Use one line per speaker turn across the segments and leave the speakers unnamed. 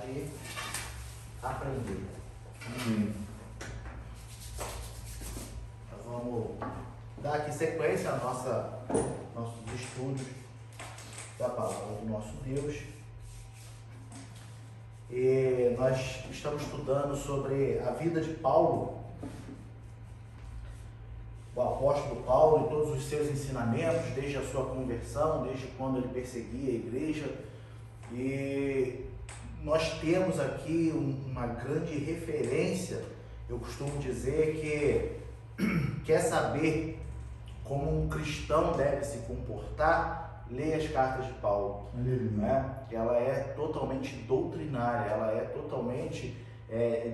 de aprender. Nós vamos dar aqui sequência a nossos estudos da palavra do nosso Deus. E nós estamos estudando sobre a vida de Paulo, o apóstolo Paulo e todos os seus ensinamentos, desde a sua conversão, desde quando ele perseguia a igreja. E nós temos aqui uma grande referência. Eu costumo dizer que quer saber como um cristão deve se comportar, leia as cartas de Paulo. Né? Ela é totalmente doutrinária, ela é totalmente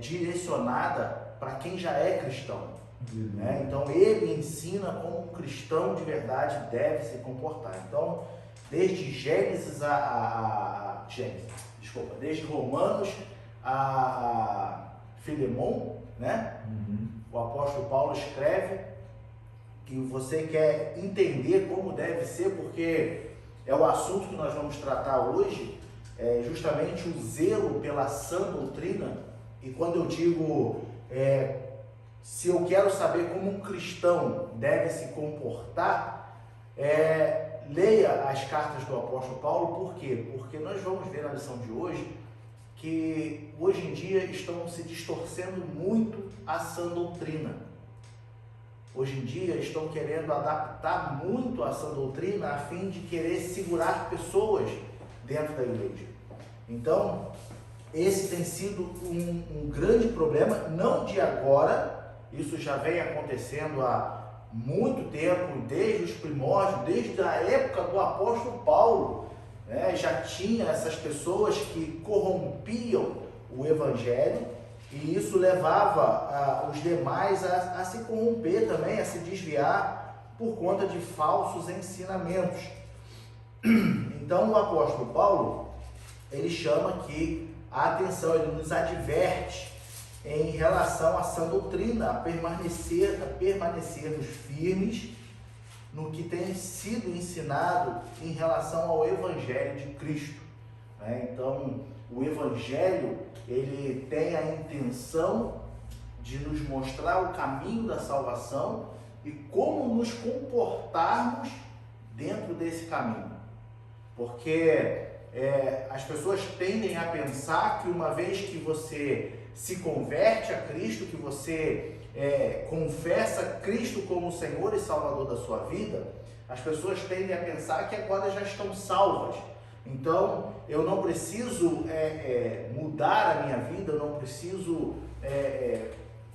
direcionada para quem já é cristão. Né? Então ele ensina como um cristão de verdade deve se comportar. Então, desde Gênesis desde Romanos a Filemon, né? O apóstolo Paulo escreve que você quer entender como deve ser, porque é o assunto que nós vamos tratar hoje, justamente o zelo pela sã doutrina. E quando eu digo se eu quero saber como um cristão deve se comportar, leia as cartas do apóstolo Paulo. Por quê? Porque nós vamos ver na lição de hoje que hoje em dia estão se distorcendo muito a sã doutrina. Hoje em dia estão querendo adaptar muito a sã doutrina a fim de querer segurar pessoas dentro da igreja. Então, esse tem sido um grande problema, não de agora. Isso já vem acontecendo há muito tempo, desde os primórdios, desde a época do apóstolo Paulo, né? Já tinha essas pessoas que corrompiam o evangelho, e isso levava os demais a se corromper também, a se desviar por conta de falsos ensinamentos. Então o apóstolo Paulo, ele chama aqui a atenção, ele nos adverte em relação à sã doutrina, a permanecermos firmes no que tem sido ensinado em relação ao Evangelho de Cristo. Então, o Evangelho, ele tem a intenção de nos mostrar o caminho da salvação e como nos comportarmos dentro desse caminho. Porque as pessoas tendem a pensar que uma vez que você se converte a Cristo, que você confessa Cristo como Senhor e Salvador da sua vida, as pessoas tendem a pensar que agora já estão salvas. Então, eu não preciso mudar a minha vida, eu não preciso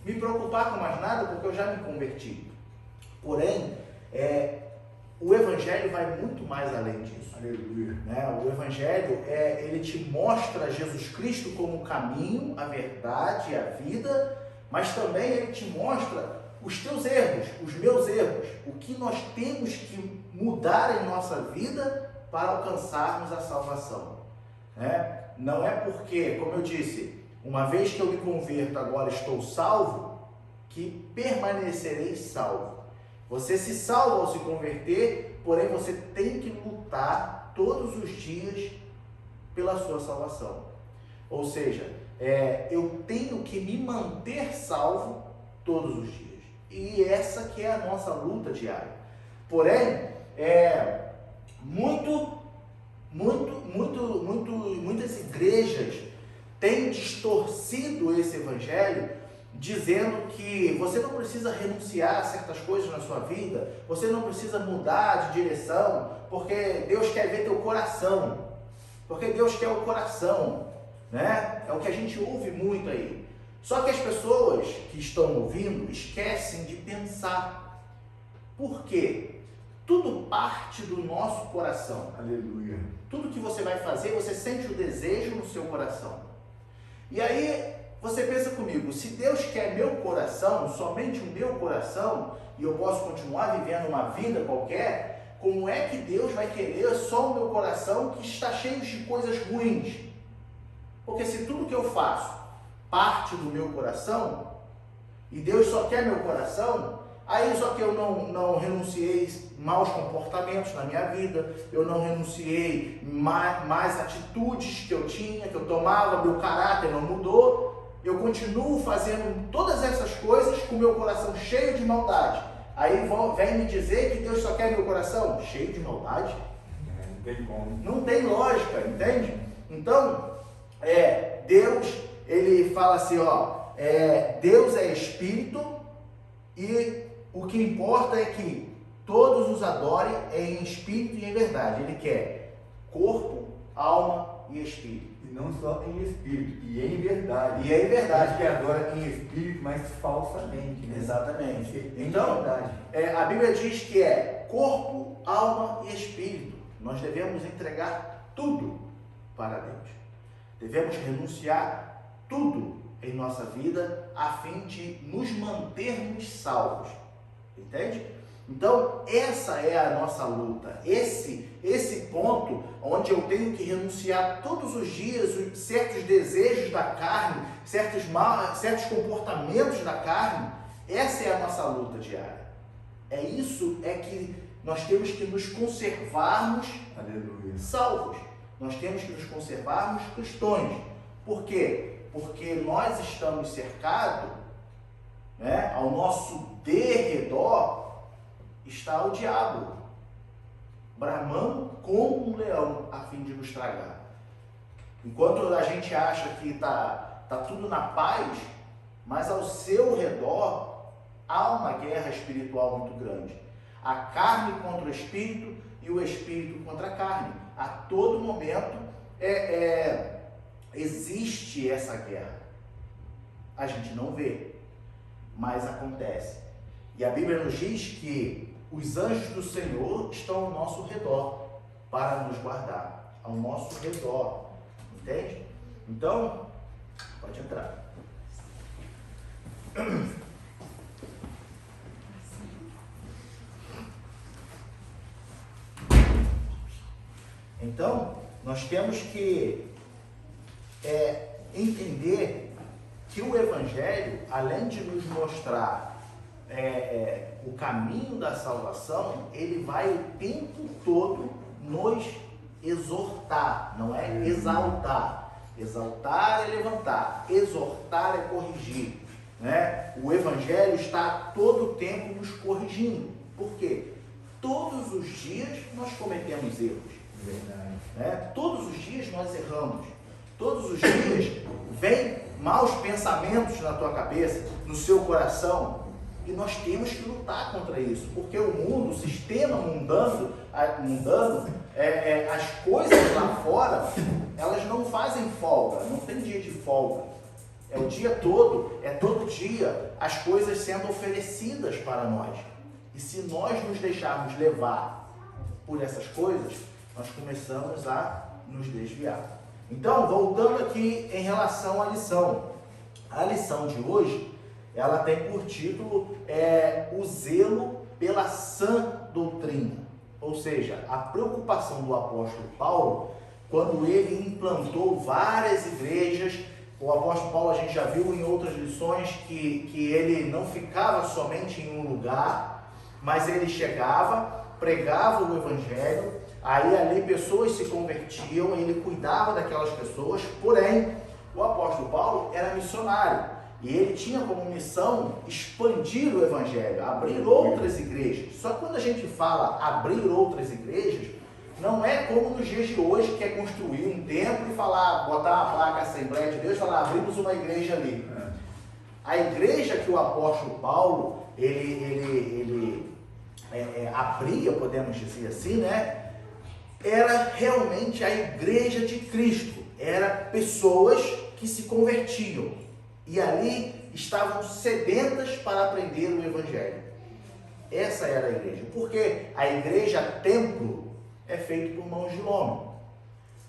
me preocupar com mais nada, porque eu já me converti. Porém, o Evangelho vai muito mais além disso. Aleluia. Né? O Evangelho, ele te mostra Jesus Cristo como o caminho, a verdade e a vida, mas também ele te mostra os teus erros, os meus erros, o que nós temos que mudar em nossa vida para alcançarmos a salvação. Né? Não é porque, como eu disse, uma vez que eu me converto, agora estou salvo, que permanecerei salvo. Você se salva ao se converter, porém você tem que lutar todos os dias pela sua salvação. Ou seja, eu tenho que me manter salvo todos os dias. E essa que é a nossa luta diária. Porém, muitas igrejas têm distorcido esse evangelho, dizendo que você não precisa renunciar a certas coisas na sua vida, você não precisa mudar de direção, porque Deus quer ver teu coração, porque Deus quer o coração, né? É o que a gente ouve muito aí. Só que as pessoas que estão ouvindo esquecem de pensar. Por quê? Tudo parte do nosso coração. Aleluia. Tudo que você vai fazer, você sente o desejo no seu coração. E aí, você pensa comigo, se Deus quer meu coração, somente o meu coração, e eu posso continuar vivendo uma vida qualquer, como é que Deus vai querer só o meu coração que está cheio de coisas ruins? Porque se tudo que eu faço parte do meu coração, e Deus só quer meu coração, Aí só que eu não renunciei maus comportamentos na minha vida, eu não renunciei mais atitudes que eu tinha, que eu tomava, meu caráter não mudou, eu continuo fazendo todas essas coisas com meu coração cheio de maldade. Aí vem me dizer que Deus só quer meu coração cheio de maldade?
Não tem como.
Não tem lógica, entende? Então, Deus, ele fala assim, Deus é espírito e o que importa é que todos os adorem em espírito e em verdade. Ele quer corpo, alma e espírito.
E não só em espírito, e em verdade.
E em verdade.
Que adora em espírito, mas falsamente. Né?
Exatamente.
Em
Então,
verdade.
a Bíblia diz que é corpo, alma e espírito. Nós devemos entregar tudo para Deus. Devemos renunciar tudo em nossa vida a fim de nos mantermos salvos. Entende? Então, essa é a nossa luta. Esse ponto onde eu tenho que renunciar todos os dias certos desejos da carne, certos comportamentos da carne, essa é a nossa luta diária. Isso que nós temos que nos conservarmos salvos. Nós temos que nos conservarmos cristãos. Por quê? Porque nós estamos cercados, ao nosso derredor está o diabo, bramando como um leão a fim de nos tragar. Enquanto a gente acha que está tudo na paz, mas ao seu redor há uma guerra espiritual muito grande. A carne contra o espírito e o espírito contra a carne. A todo momento existe essa guerra. A gente não vê, mas acontece. E a Bíblia nos diz que os anjos do Senhor estão ao nosso redor para nos guardar, ao nosso redor. Entende? Então, pode entrar. Então, nós temos que entender que o Evangelho, além de nos mostrar o caminho da salvação, ele vai o tempo todo nos exortar, não é exaltar. Exaltar é levantar, exortar é corrigir. Né? O Evangelho está todo o tempo nos corrigindo. Por quê? Todos os dias nós cometemos erros.
Verdade.
Né? Todos os dias nós erramos. Todos os dias vem maus pensamentos na tua cabeça, no seu coração, e nós temos que lutar contra isso, porque o mundo, o sistema mundano, as coisas lá fora, elas não fazem folga, não tem dia de folga. É o dia todo, é todo dia as coisas sendo oferecidas para nós. E se nós nos deixarmos levar por essas coisas, nós começamos a nos desviar. Então, voltando aqui em relação à lição. A lição de hoje, ela tem por título o zelo pela sã doutrina. Ou seja, a preocupação do apóstolo Paulo, quando ele implantou várias igrejas. O apóstolo Paulo, a gente já viu em outras lições que ele não ficava somente em um lugar, mas ele chegava, pregava o evangelho, aí ali pessoas se convertiam, ele cuidava daquelas pessoas, porém, o apóstolo Paulo era missionário, e ele tinha como missão expandir o evangelho, abrir outras igrejas. Só que quando a gente fala abrir outras igrejas, não é como nos dias de hoje, que é construir um templo e falar, botar uma placa Assembleia de Deus e falar, abrimos uma igreja ali. A igreja que o apóstolo Paulo, ele abria, podemos dizer assim, né? Era realmente a igreja de Cristo. Era pessoas que se convertiam e ali estavam sedentas para aprender o evangelho. Essa era a igreja. Porque a igreja templo é feito por mãos de homem.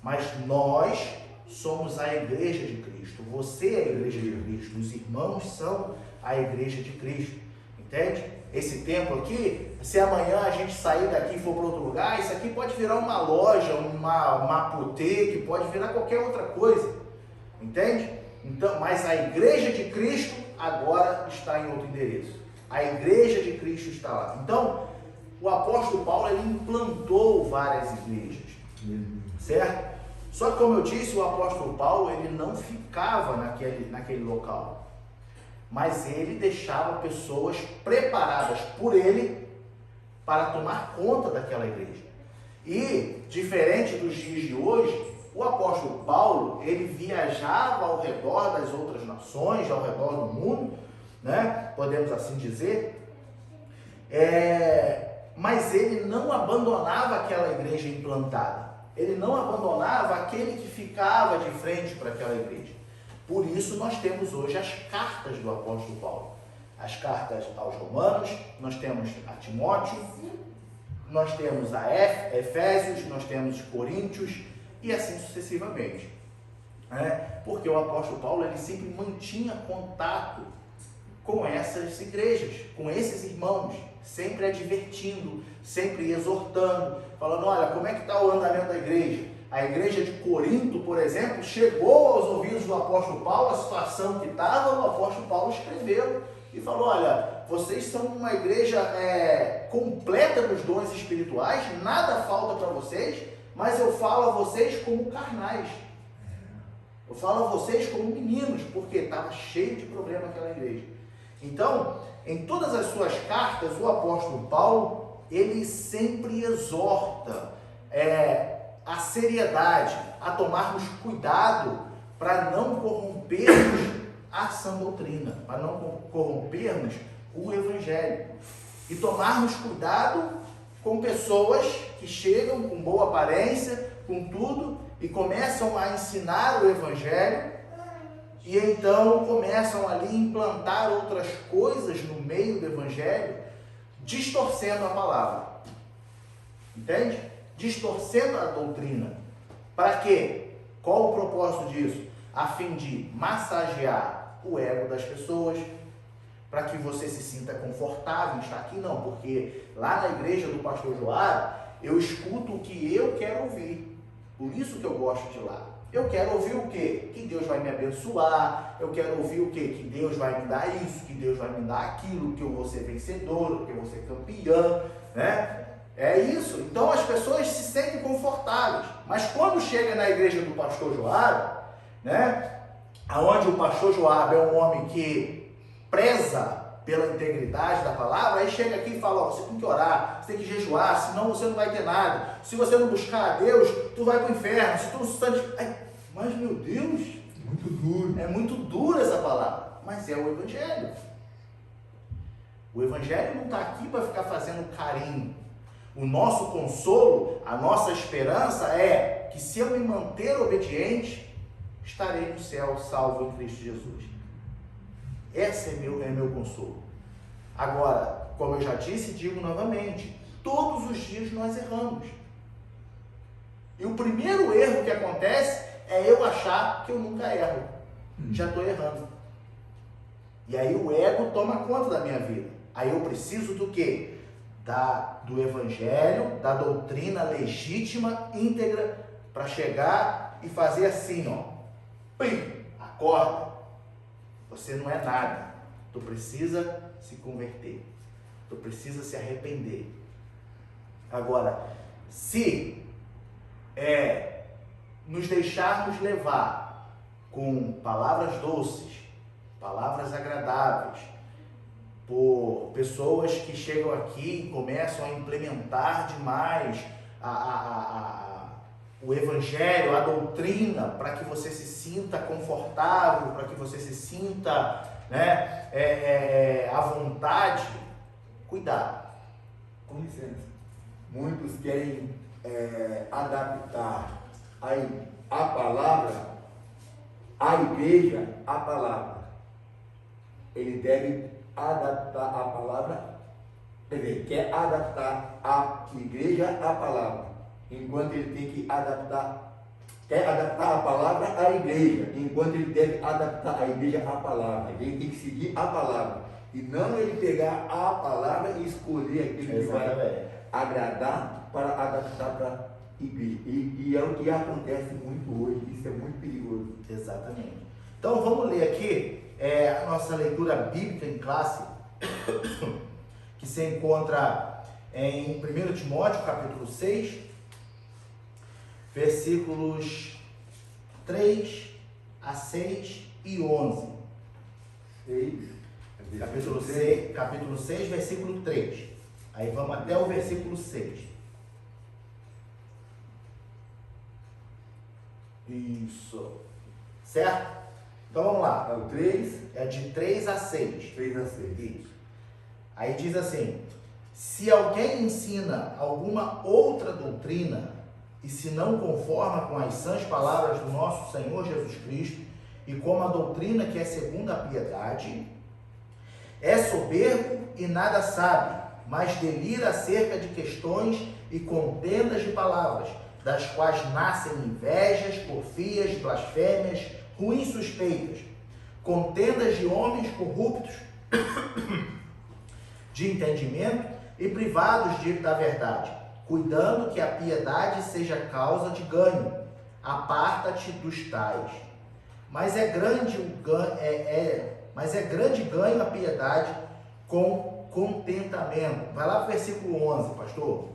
Mas nós somos a igreja de Cristo. Você é a igreja de Cristo. Os irmãos são a igreja de Cristo. Entende? Esse templo aqui, se amanhã a gente sair daqui e for para outro lugar, isso aqui pode virar uma loja, uma boutique, pode virar qualquer outra coisa. Entende? Então, mas a igreja de Cristo agora está em outro endereço. A igreja de Cristo está lá. Então, o apóstolo Paulo ele implantou várias igrejas, certo? Só que, como eu disse, o apóstolo Paulo ele não ficava naquele local, mas ele deixava pessoas preparadas por ele para tomar conta daquela igreja. E, diferente dos dias de hoje, o apóstolo Paulo, ele viajava ao redor das outras nações, ao redor do mundo, né? Podemos assim dizer, mas ele não abandonava aquela igreja implantada, ele não abandonava aquele que ficava de frente para aquela igreja. Por isso nós temos hoje as cartas do apóstolo Paulo, as cartas aos Romanos, nós temos a Timóteo, nós temos a Efésios, nós temos Coríntios e assim sucessivamente, porque o apóstolo Paulo ele sempre mantinha contato com essas igrejas, com esses irmãos, sempre advertindo, sempre exortando, falando, olha, como é que está o andamento da igreja? A igreja de Corinto, por exemplo, chegou aos ouvidos do apóstolo Paulo, a situação que estava, o apóstolo Paulo escreveu e falou, olha, vocês são uma igreja completa dos dons espirituais, nada falta para vocês, mas eu falo a vocês como carnais. Eu falo a vocês como meninos, porque estava cheio de problema aquela igreja. Então, em todas as suas cartas, o apóstolo Paulo, ele sempre exorta a seriedade, a tomarmos cuidado para não corrompermos a sã doutrina, para não corrompermos o evangelho. E tomarmos cuidado com pessoas que chegam com boa aparência, com tudo, e começam a ensinar o evangelho, e então começam ali a implantar outras coisas no meio do evangelho, distorcendo a palavra. Entende? Distorcendo a doutrina. Para quê? Qual o propósito disso? A fim de massagear o ego das pessoas, para que você se sinta confortável em estar aqui, não, porque lá na igreja do pastor Joara, eu escuto o que eu quero ouvir, por isso que eu gosto de lá. Eu quero ouvir o quê? Que Deus vai me abençoar, eu quero ouvir o quê? Que Deus vai me dar isso, que Deus vai me dar aquilo, que eu vou ser vencedor, que eu vou ser campeã, né? É isso. Então as pessoas se sentem confortáveis, mas quando chega na igreja do pastor Joara, né? Onde o pastor Joara é um homem que preza pela integridade da palavra, aí chega aqui e fala, você tem que orar, você tem que jejuar, senão você não vai ter nada. Se você não buscar a Deus, tu vai para o inferno. Se tu não... Mas, meu Deus,
muito duro.
É muito dura essa palavra, mas é o evangelho. O evangelho não está aqui para ficar fazendo carinho. O nosso consolo, a nossa esperança é que se eu me manter obediente, estarei no céu salvo em Cristo Jesus. Esse é meu consolo. Agora, como eu já disse e digo novamente, todos os dias nós erramos. E o primeiro erro que acontece é eu achar que eu nunca erro. Já estou errando. E aí o ego toma conta da minha vida. Aí eu preciso do quê? Do evangelho, da doutrina legítima, íntegra, para chegar e fazer assim, ó. Pim, acorda. Você não é nada. Tu precisa se converter. Tu precisa se arrepender. Agora, se nos deixarmos levar com palavras doces, palavras agradáveis, por pessoas que chegam aqui e começam a implementar demais o evangelho, a doutrina, para que você se sinta confortável, para que você se sinta à vontade, cuidado.
Com licença. Muitos querem adaptar a palavra, a igreja, à palavra. Ele deve adaptar a palavra, quer dizer, quer adaptar a igreja à palavra, enquanto ele tem que quer adaptar a palavra à igreja, enquanto ele deve adaptar a igreja à palavra. Ele tem que seguir a palavra, e não ele pegar a palavra e escolher aquele que vai agradar para adaptar para a igreja. E é o que acontece muito hoje, isso é muito perigoso.
Exatamente. Então vamos ler aqui a nossa leitura bíblica em classe, que se encontra em 1 Timóteo, capítulo 6, versículos 3 a 6 e 11.
6.
Capítulo 6, versículo 3. Aí vamos até o versículo 6. Isso. Certo? Então vamos lá.
É o 3.
É de 3 a 6.
3 a 6.
Isso. Aí diz assim: se alguém ensina alguma outra doutrina e se não conforma com as sãs palavras do nosso Senhor Jesus Cristo e com a doutrina que é segundo a piedade, é soberbo e nada sabe, mas delira acerca de questões e contendas de palavras, das quais nascem invejas, porfias, blasfêmias, ruins suspeitas, contendas de homens corruptos de entendimento e privados da verdade, cuidando que a piedade seja causa de ganho. Aparta-te dos tais. Mas é grande ganho a piedade com contentamento. Vai lá para o versículo 11, pastor.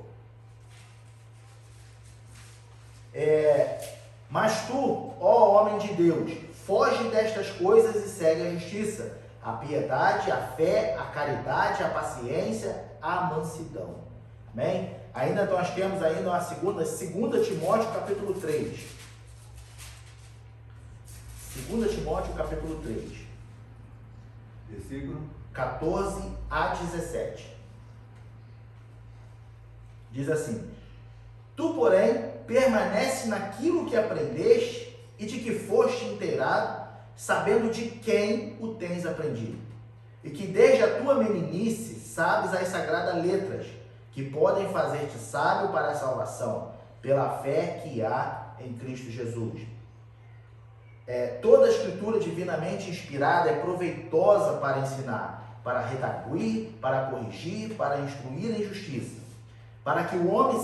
Mas tu, ó homem de Deus, foge destas coisas e segue a justiça, a piedade, a fé, a caridade, a paciência, a mansidão. Amém? Ainda nós temos ainda uma segunda Timóteo, capítulo 3. 2 Timóteo, capítulo 3.
Versículo
14 a 17. Diz assim: tu, porém, permanece naquilo que aprendeste e de que foste inteirado, sabendo de quem o tens aprendido, e que desde a tua meninice sabes as sagradas letras, que podem fazer-te sábio para a salvação, pela fé que há em Cristo Jesus. Toda a escritura divinamente inspirada é proveitosa para ensinar, para redarguir, para corrigir, para instruir em justiça, para que o homem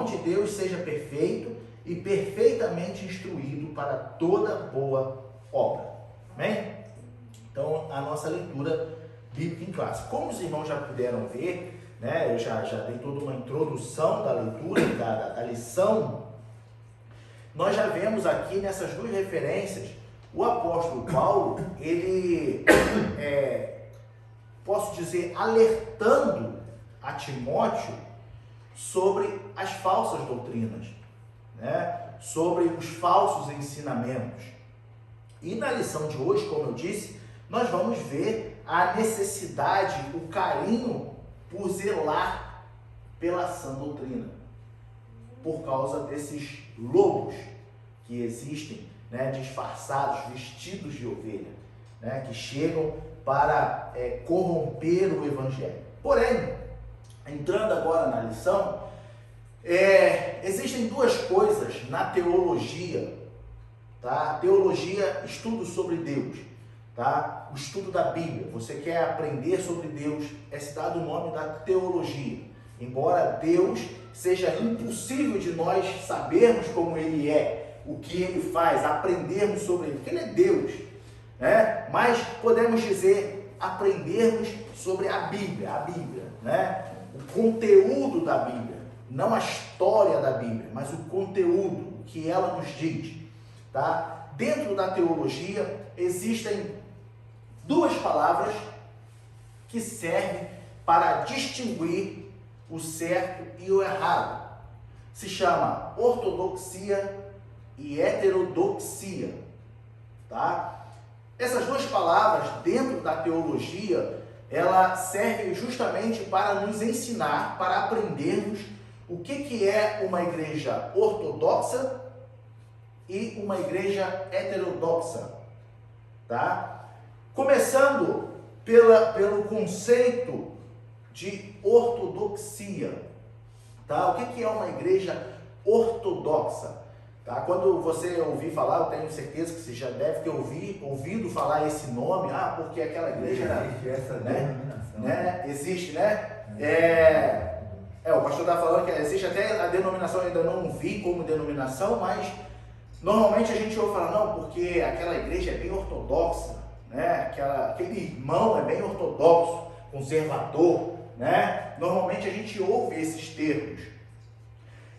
de Deus seja perfeito e perfeitamente instruído para toda boa obra. Amém? Então, a nossa leitura bíblica em classe. Como os irmãos já puderam ver, né, eu já dei toda uma introdução da leitura, da lição. Nós já vemos aqui nessas duas referências, o apóstolo Paulo, ele, posso dizer, alertando a Timóteo sobre as falsas doutrinas, né? Sobre os falsos ensinamentos. E na lição de hoje, como eu disse, nós vamos ver a necessidade, o carinho por zelar pela sã doutrina, por causa desses lobos que existem, né, disfarçados, vestidos de ovelha, né, que chegam para corromper o evangelho. Porém, entrando agora na lição, existem duas coisas na teologia, tá? Teologia, estudo sobre Deus, tá? O estudo da Bíblia. Você quer aprender sobre Deus, se dado o nome da teologia. Embora Deus seja impossível de nós sabermos como Ele é, o que Ele faz, aprendermos sobre Ele, porque Ele é Deus, né? Mas podemos dizer, aprendermos sobre a Bíblia, né? O conteúdo da Bíblia, não a história da Bíblia, mas o conteúdo, o que ela nos diz, tá? Dentro da teologia existem duas palavras que servem para distinguir o certo e o errado. Se chama ortodoxia e heterodoxia, tá? Essas duas palavras dentro da teologia, ela serve justamente para nos ensinar, para aprendermos o que é uma igreja ortodoxa e uma igreja heterodoxa, tá? Começando pelo conceito de ortodoxia, tá? O que é uma igreja ortodoxa? Tá? Quando você ouvir falar, eu tenho certeza que você já deve ter ouvido falar esse nome, porque aquela igreja
existe essa denominação,
né? Existe, né? O pastor está falando que existe até a denominação, eu ainda não vi como denominação, mas normalmente a gente ouve falar, não, porque aquela igreja é bem ortodoxa, né? Aquele irmão é bem ortodoxo, conservador, né? Normalmente a gente ouve esses termos.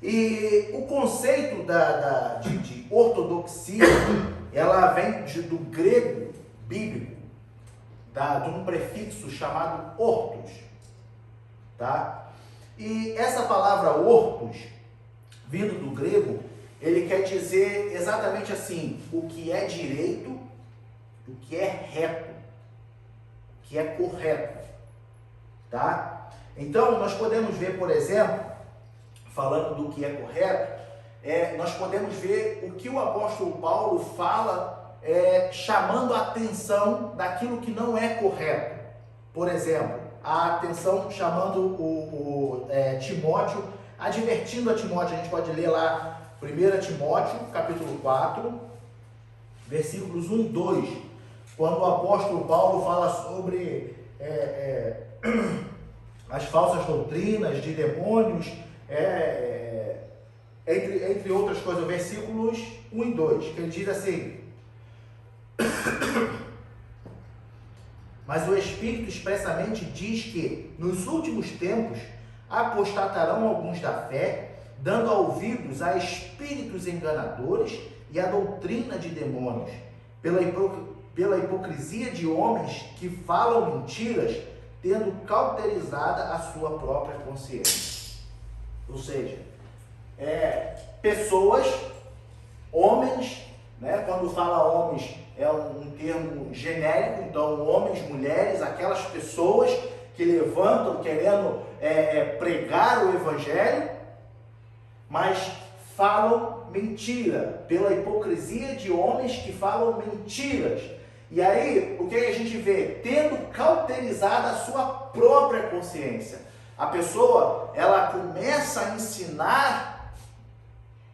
E o conceito de ortodoxia, ela vem do grego bíblico, de um prefixo chamado ortos, tá? E essa palavra ortos, vindo do grego, ele quer dizer exatamente assim, o que é direito, o que é reto, o que é correto, tá? Então, nós podemos ver, por exemplo, falando do que é correto, nós podemos ver o que o apóstolo Paulo fala, chamando a atenção daquilo que não é correto. Por exemplo, a atenção chamando Timóteo, advertindo a Timóteo. A gente pode ler lá 1 Timóteo, capítulo 4, versículos 1 e 2, quando o apóstolo Paulo fala sobre as falsas doutrinas de demônios, entre outras coisas, versículos 1 e 2, que ele diz assim: mas o Espírito expressamente diz que nos últimos tempos apostatarão alguns da fé, dando ouvidos a espíritos enganadores e a doutrina de demônios, pela hipocrisia de homens que falam mentiras, tendo cauterizada a sua própria consciência. Ou seja, pessoas, homens, né? Quando fala homens é um termo genérico, então homens, mulheres, aquelas pessoas que levantam querendo pregar o evangelho, mas falam mentira, pela hipocrisia de homens que falam mentiras. E aí, o que a gente vê? Tendo cauterizado a sua própria consciência. A pessoa, ela começa a ensinar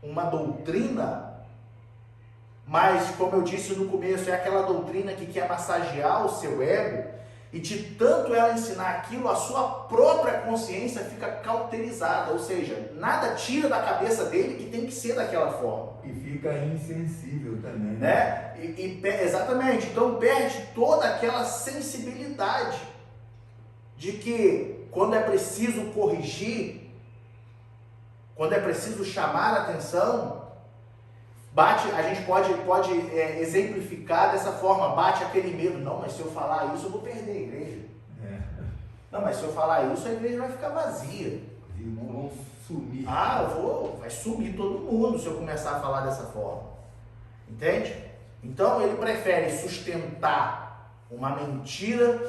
uma doutrina, mas, como eu disse no começo, é aquela doutrina que quer massagear o seu ego, e de tanto ela ensinar aquilo, a sua própria consciência fica cauterizada, ou seja, nada tira da cabeça dele que tem que ser daquela forma.
E fica insensível também,
né? Exatamente, então perde toda aquela sensibilidade de que quando é preciso corrigir, quando é preciso chamar a atenção, a gente pode exemplificar dessa forma, bate aquele medo, não, mas se eu falar isso eu vou perder a igreja. Não, mas se eu falar isso a igreja vai ficar vazia.
Os irmãos vão sumir.
Vai sumir todo mundo se eu começar a falar dessa forma. Entende? Então ele prefere sustentar uma mentira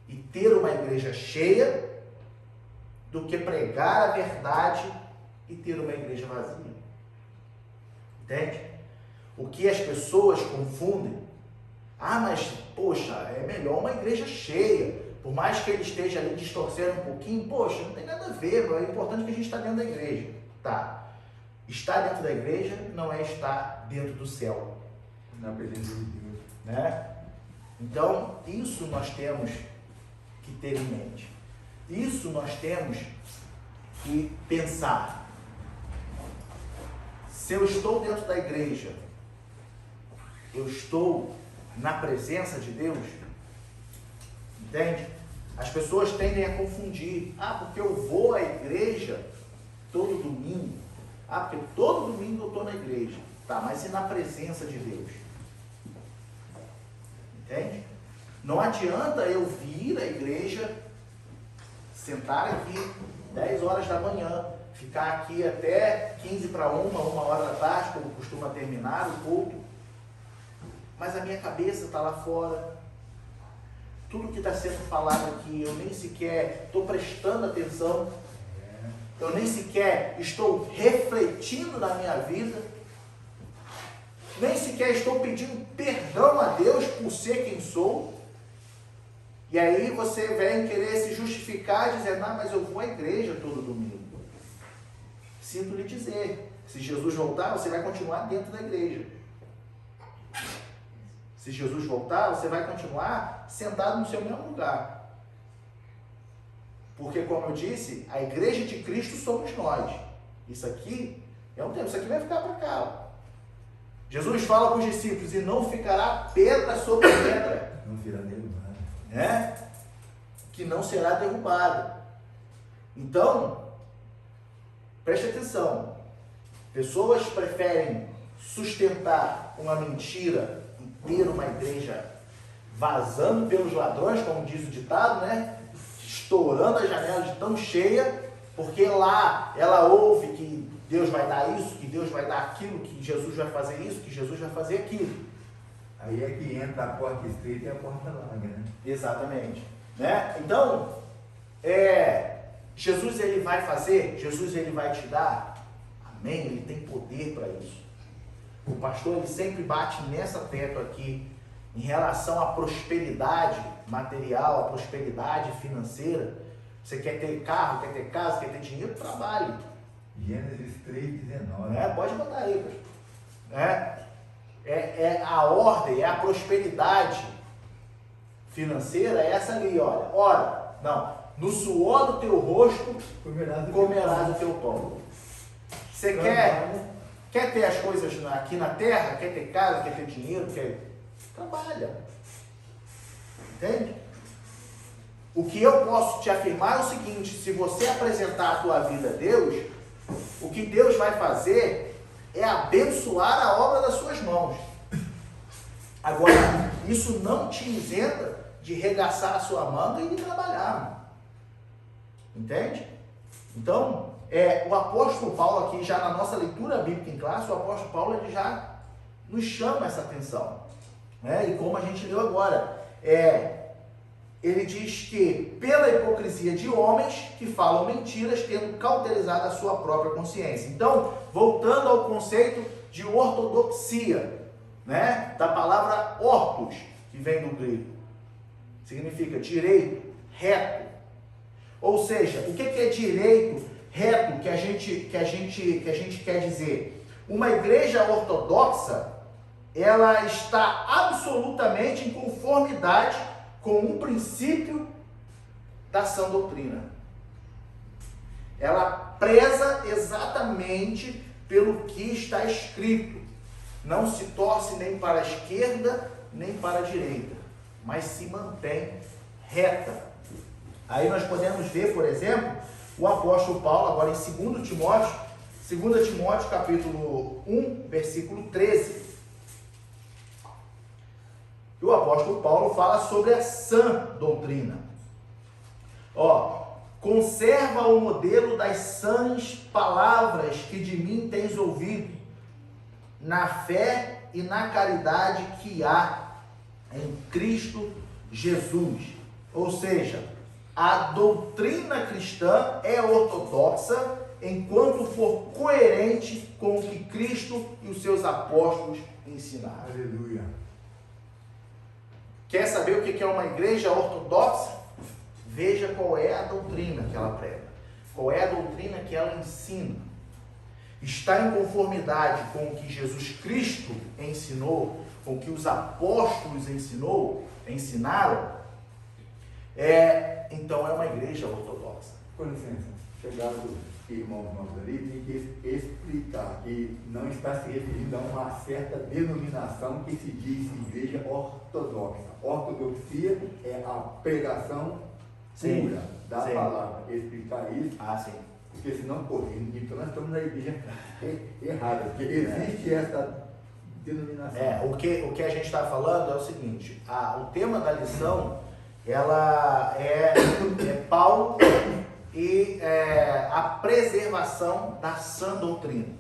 e ter uma igreja cheia do que pregar a verdade e ter uma igreja vazia. Entende? O que as pessoas confundem, mas poxa, é melhor uma igreja cheia, por mais que ele esteja ali distorcendo um pouquinho, poxa, não tem nada a ver, é importante que a gente está dentro da igreja. Tá, estar dentro da igreja não é estar dentro do céu,
na presença de Deus,
né? Então, isso nós temos que ter em mente, isso nós temos que pensar. Se eu estou dentro da igreja, eu estou na presença de Deus, entende? As pessoas tendem a confundir. Porque eu vou à igreja todo domingo. Porque todo domingo eu estou na igreja. Tá, mas e na presença de Deus? Entende? Não adianta eu vir à igreja, sentar aqui 10 horas da manhã, ficar aqui até 15 para 1 hora da tarde, como costuma terminar o culto, mas a minha cabeça está lá fora. Tudo que está sendo falado aqui, eu nem sequer estou prestando atenção, eu nem sequer estou refletindo na minha vida, nem sequer estou pedindo perdão a Deus por ser quem sou. E aí você vem querer se justificar e dizer, mas eu vou à igreja todo domingo. Sinto lhe dizer, se Jesus voltar, você vai continuar dentro da igreja. Se Jesus voltar, você vai continuar sentado no seu mesmo lugar. Porque, como eu disse, a igreja de Cristo somos nós. Isso aqui é um tempo, isso aqui vai ficar para cá. Jesus fala para os discípulos, e não ficará pedra sobre pedra.
Não será derrubado.
Né? Que não será derrubada. Então, preste atenção. Pessoas preferem sustentar uma mentira e ter uma igreja vazando pelos ladrões, como diz o ditado, né? Estourando a janela de tão cheia, porque lá ela ouve que Deus vai dar isso, que Deus vai dar aquilo, que Jesus vai fazer isso, que Jesus vai fazer aquilo.
Aí é que entra a porta estreita e a porta larga, né?
Exatamente. Né? Então, Jesus ele vai fazer, Jesus ele vai te dar, amém? Ele tem poder para isso. O pastor ele sempre bate nessa tecla aqui, em relação à prosperidade material, à prosperidade financeira. Você quer ter carro, quer ter casa, quer ter dinheiro? Trabalhe.
Gênesis 3,19.
Pode botar aí, pastor. É a ordem, é a prosperidade financeira, é essa ali, olha. Ora, não, no suor do teu rosto comerás o teu pão. Você quer ter as coisas aqui na terra, quer ter casa, quer ter dinheiro, trabalha. Entende? O que eu posso te afirmar é o seguinte: se você apresentar a tua vida a Deus, o que Deus vai fazer é abençoar a obra das suas mãos. Agora, isso não te isenta de regaçar a sua manga e de trabalhar. Entende? Então, o apóstolo Paulo aqui, já na nossa leitura bíblica em classe, o apóstolo Paulo ele já nos chama essa atenção. Né? E como a gente leu agora, ele diz que pela hipocrisia de homens que falam mentiras, tendo cauterizado a sua própria consciência. Então, voltando ao conceito de ortodoxia, né? Da palavra ortos, que vem do grego, significa direito, reto. Ou seja, o que é direito, reto, que a gente quer dizer? Uma igreja ortodoxa, ela está absolutamente em conformidade com um princípio da sã doutrina. Ela preza exatamente pelo que está escrito. Não se torce nem para a esquerda, nem para a direita, mas se mantém reta. Aí nós podemos ver, por exemplo, o apóstolo Paulo, agora em 2 Timóteo capítulo 1, versículo 13. O apóstolo Paulo fala sobre a sã doutrina. Conserva o modelo das sãs palavras que de mim tens ouvido, na fé e na caridade que há em Cristo Jesus. Ou seja, a doutrina cristã é ortodoxa enquanto for coerente com o que Cristo e os seus apóstolos ensinaram.
Aleluia.
Quer saber o que é uma igreja ortodoxa? Veja qual é a doutrina que ela prega, qual é a doutrina que ela ensina. Está em conformidade com o que Jesus Cristo ensinou, com o que os apóstolos ensinaram, então é uma igreja ortodoxa.
Com licença, chegaram os irmãos novos ali, tem que explicar que não está se referindo a uma certa denominação que se diz igreja ortodoxa. Ortodoxia é a pregação pura da palavra. Explicar isso.
Sim.
Porque senão, então nós estamos na igreja errada. Porque existe essa denominação.
O que a gente está falando é o seguinte: o tema da lição, ela é Paulo e a preservação da sã doutrina,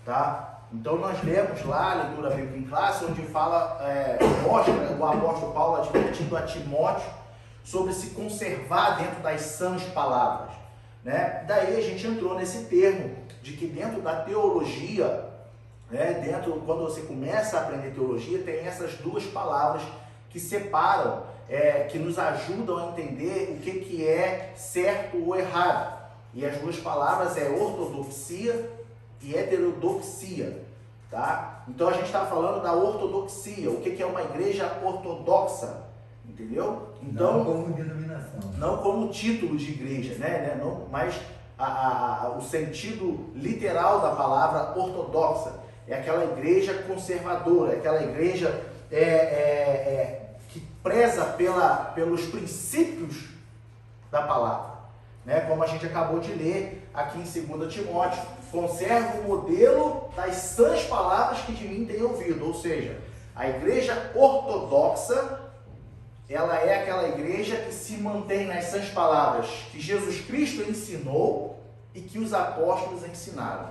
tá? Então nós lemos lá a leitura bíblica em classe, onde mostra o apóstolo Paulo advertindo a Timóteo sobre se conservar dentro das sãs palavras, né? Daí a gente entrou nesse termo de que dentro da teologia, quando você começa a aprender teologia, tem essas duas palavras que separam, que nos ajudam a entender o que é certo ou errado. E as duas palavras é ortodoxia e heterodoxia, tá? Então a gente está falando da ortodoxia, o que é uma igreja ortodoxa, entendeu? Então,
não como denominação.
Não como título de igreja, né? Não, mas o sentido literal da palavra ortodoxa é aquela igreja conservadora, é aquela igreja que preza pelos princípios da palavra, né? Como a gente acabou de ler aqui em 2 Timóteo, conserva o modelo das sãs palavras que de mim tem ouvido, ou seja, a igreja ortodoxa, ela é aquela igreja que se mantém nas sãs palavras que Jesus Cristo ensinou e que os apóstolos ensinaram,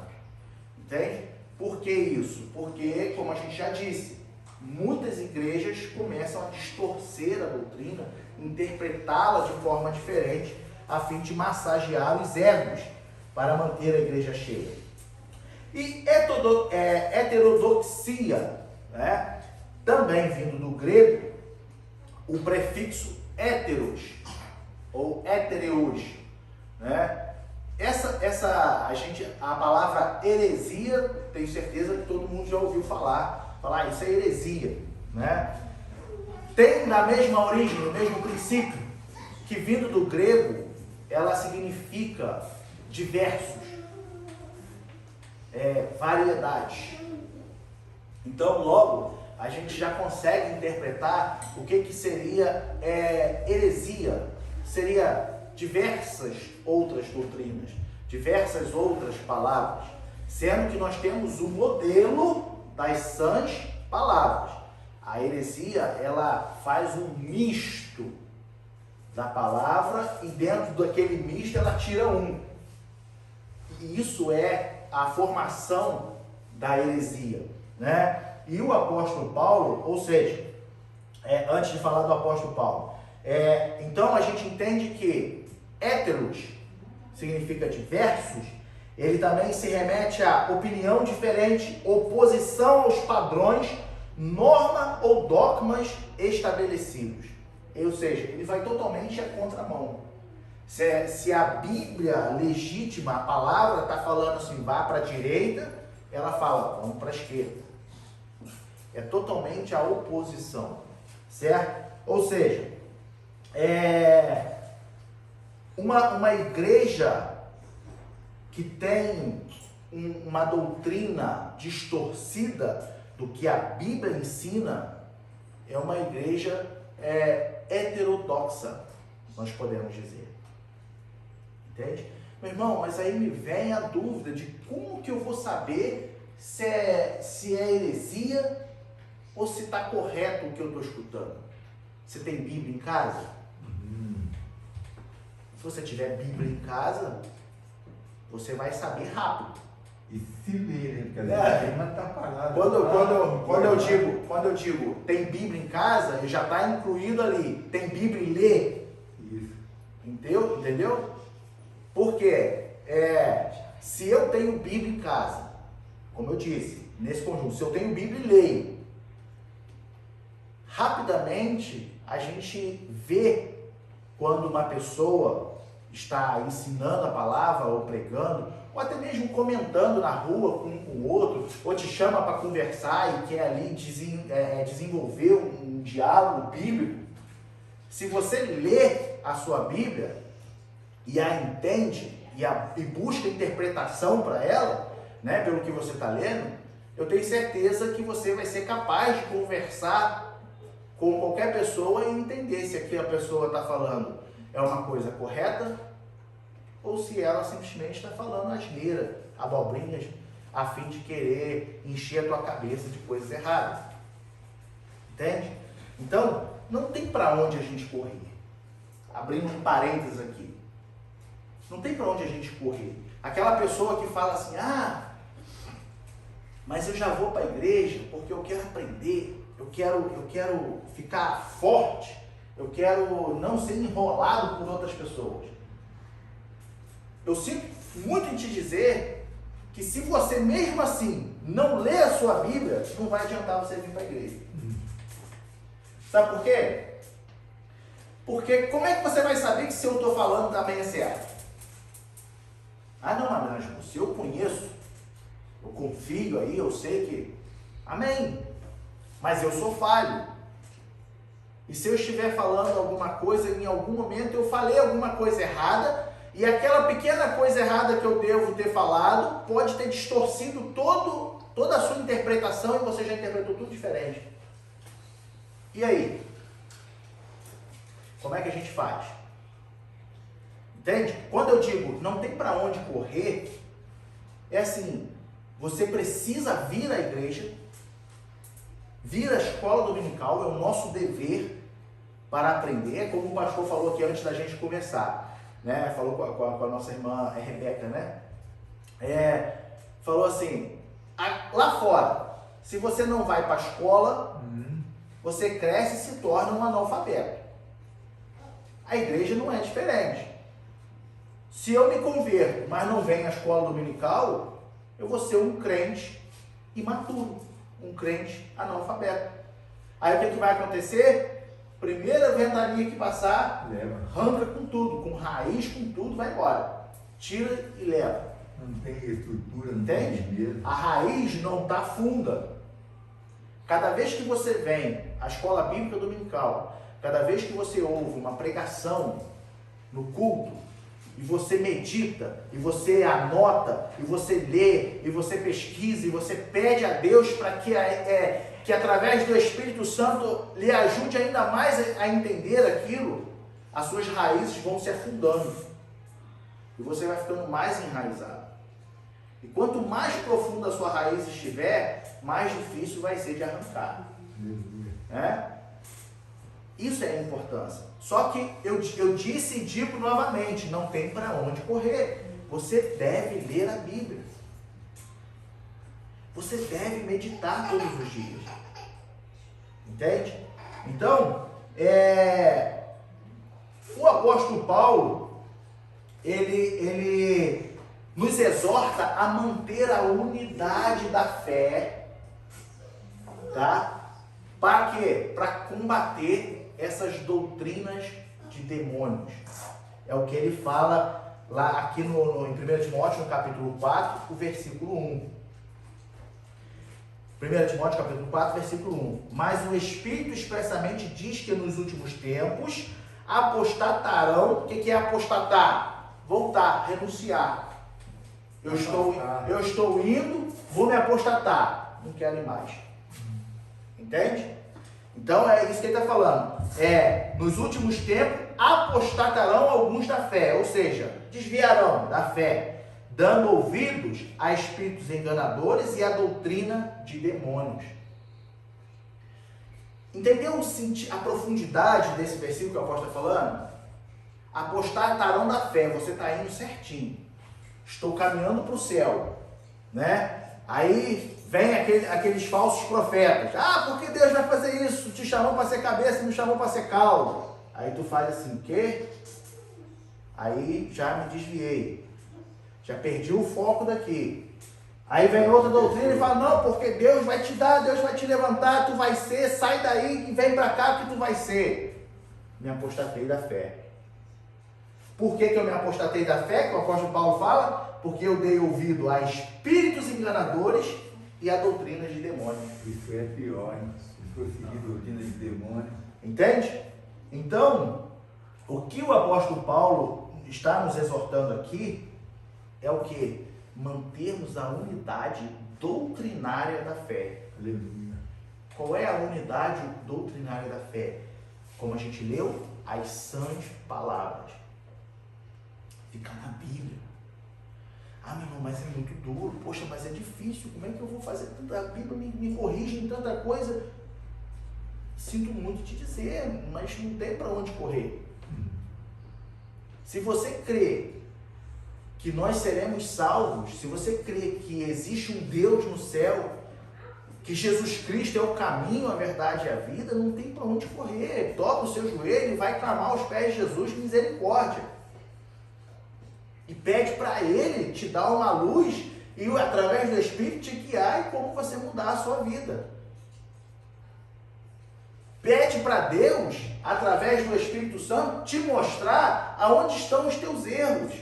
entende? Por que isso? Porque, como a gente já disse, muitas igrejas começam a distorcer a doutrina, interpretá-la de forma diferente, a fim de massagear os egos para manter a igreja cheia. E heterodoxia, né? Também vindo do grego, o prefixo heteros, ou hetereos, né? A palavra heresia, tenho certeza que todo mundo já ouviu falar isso é heresia, né? Tem na mesma origem, no mesmo princípio, que vindo do grego, ela significa diversos, variedades. Então, logo, a gente já consegue interpretar o que seria heresia. Seria diversas outras doutrinas, diversas outras palavras, sendo que nós temos o modelo das sãs palavras. A heresia, ela faz um misto da palavra e dentro daquele misto ela tira um. E isso é a formação da heresia, né? E o apóstolo Paulo, ou seja, antes de falar do apóstolo Paulo, então a gente entende que héteros significa diversos, ele também se remete a opinião diferente, oposição aos padrões, norma ou dogmas estabelecidos. Ou seja, ele vai totalmente à contramão. Se a Bíblia legítima, a palavra está falando assim, vá para a direita, ela fala, vamos para a esquerda. É totalmente a oposição, certo? Ou seja, uma igreja que tem uma doutrina distorcida do que a Bíblia ensina é uma igreja heterodoxa, nós podemos dizer. Entende? Meu irmão, mas aí me vem a dúvida de como que eu vou saber se é heresia ou se está correto o que eu estou escutando. Você tem Bíblia em casa? Se você tiver Bíblia em casa, você vai saber rápido.
E se ler,
né?
Mas tá parado.
Quando eu digo tem Bíblia em casa, já está incluído ali. Tem Bíblia em ler.
Isso.
Entendeu? Porque se eu tenho Bíblia em casa, como eu disse, nesse conjunto, se eu tenho Bíblia e leio, rapidamente a gente vê quando uma pessoa está ensinando a palavra ou pregando, ou até mesmo comentando na rua com o outro, ou te chama para conversar e quer ali desenvolver um diálogo bíblico. Se você lê a sua Bíblia e a entende e busca interpretação para ela, né, pelo que você está lendo, eu tenho certeza que você vai ser capaz de conversar com qualquer pessoa e entender se aqui a pessoa está falando é uma coisa correta ou se ela simplesmente está falando asneira, abobrinhas, a fim de querer encher a tua cabeça de coisas erradas. Entende? Então, não tem para onde a gente correr. Abrindo um parênteses aqui. Não tem para onde a gente correr. Aquela pessoa que fala assim, mas eu já vou para a igreja porque eu quero aprender, eu quero ficar forte, eu quero não ser enrolado por outras pessoas. Eu sinto muito em te dizer que se você mesmo assim não lê a sua Bíblia, não vai adiantar você vir para a igreja. Sabe por quê? Porque como é que você vai saber que se eu estou falando também é certo? Não, Abrângelo, se eu conheço, eu confio aí, eu sei que... Amém. Mas eu sou falho. E se eu estiver falando alguma coisa, em algum momento eu falei alguma coisa errada, e aquela pequena coisa errada que eu devo ter falado pode ter distorcido todo toda a sua interpretação e você já interpretou tudo diferente. E aí? Como é que a gente faz? Entende? Quando eu digo não tem para onde correr, é assim, você precisa vir à igreja, vir à escola dominical, é o nosso dever para aprender, como o pastor falou aqui antes da gente começar, né? Falou com a nossa irmã Rebeca, né? Falou assim, lá fora, se você não vai para a escola, você cresce e se torna um analfabeto. A igreja não é diferente. Se eu me converto, mas não venho à escola dominical, eu vou ser um crente imaturo, um crente analfabeto. Aí o que vai acontecer? Primeira ventania que passar, arranca com tudo, com raiz, com tudo, vai embora. Tira e leva.
Não tem estrutura, não
entende?
tem dinheiro.
A raiz não está funda. Cada vez que você vem à escola bíblica dominical, cada vez que você ouve uma pregação no culto, e você medita, e você anota, e você lê, e você pesquisa, e você pede a Deus para que através do Espírito Santo lhe ajude ainda mais a entender aquilo, as suas raízes vão se afundando. E você vai ficando mais enraizado. E quanto mais profunda a sua raiz estiver, mais difícil vai ser de arrancar. Isso é a importância. Só que eu disse e digo novamente, não tem para onde correr. Você deve ler a Bíblia. Você deve meditar todos os dias. Entende? Então, o apóstolo Paulo, ele nos exorta a manter a unidade da fé, tá? Para quê? Para combater essas doutrinas de demônios. É o que ele fala lá aqui em 1 Timóteo, no capítulo 4, o versículo 1. 1 Timóteo, capítulo 4, versículo 1. Mas o Espírito expressamente diz que nos últimos tempos apostatarão. O que é apostatar? Voltar, renunciar. Eu estou indo, vou me apostatar. Não quero ir mais. Entende? Então é isso que ele está falando. Nos últimos tempos apostatarão alguns da fé, ou seja, desviarão da fé, dando ouvidos a espíritos enganadores e a doutrina de demônios. Entendeu a profundidade desse versículo que o apóstolo está falando? Apostatarão da fé, você está indo certinho. Estou caminhando para o céu, né? Aí vem aqueles falsos profetas. Porque Deus vai fazer isso? Te chamou para ser cabeça e me chamou para ser cauda. Aí tu faz assim, o quê? Aí já me desviei. Já perdi o foco daqui. Aí vem outra doutrina e fala, não, porque Deus vai te dar, Deus vai te levantar, tu vai ser, sai daí e vem para cá que tu vai ser. Me apostatei da fé. Por que eu me apostatei da fé, que o apóstolo Paulo fala? Porque eu dei ouvido a espíritos enganadores e a doutrinas de demônios.
Isso é pior, hein? Se for seguir doutrina de demônio.
Entende? Então, o que o apóstolo Paulo está nos exortando aqui é o quê? Mantermos a unidade doutrinária da fé.
Aleluia.
Qual é a unidade doutrinária da fé? Como a gente leu, as sãs palavras. Ficar na Bíblia. Meu irmão, mas é muito duro. Poxa, mas é difícil. Como é que eu vou fazer? A Bíblia me corrige em tanta coisa. Sinto muito te dizer, mas não tem para onde correr. Se você crê que nós seremos salvos, se você crê que existe um Deus no céu, que Jesus Cristo é o caminho, a verdade e a vida, não tem para onde correr. Dobra o seu joelho e vai clamar aos pés de Jesus misericórdia. E pede para Ele te dar uma luz e através do Espírito te guiar e como você mudar a sua vida. Pede para Deus, através do Espírito Santo, te mostrar aonde estão os teus erros.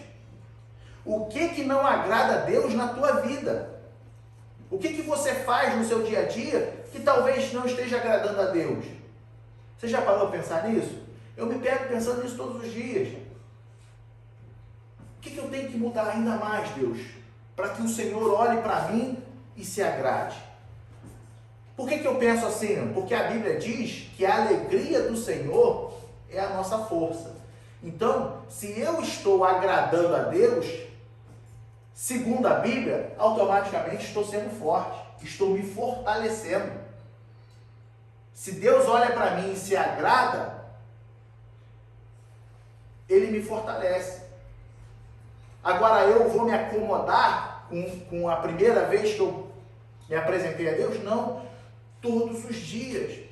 O que não agrada a Deus na tua vida? O que você faz no seu dia a dia que talvez não esteja agradando a Deus? Você já parou para pensar nisso? Eu me pego pensando nisso todos os dias. O que eu tenho que mudar ainda mais, Deus? Para que o Senhor olhe para mim e se agrade. Por que eu penso assim? Porque a Bíblia diz que a alegria do Senhor é a nossa força. Então, se eu estou agradando a Deus, segundo a Bíblia, automaticamente estou sendo forte, estou me fortalecendo. Se Deus olha para mim e se agrada, Ele me fortalece. Agora eu vou me acomodar com a primeira vez que eu me apresentei a Deus? Não. Todos os dias.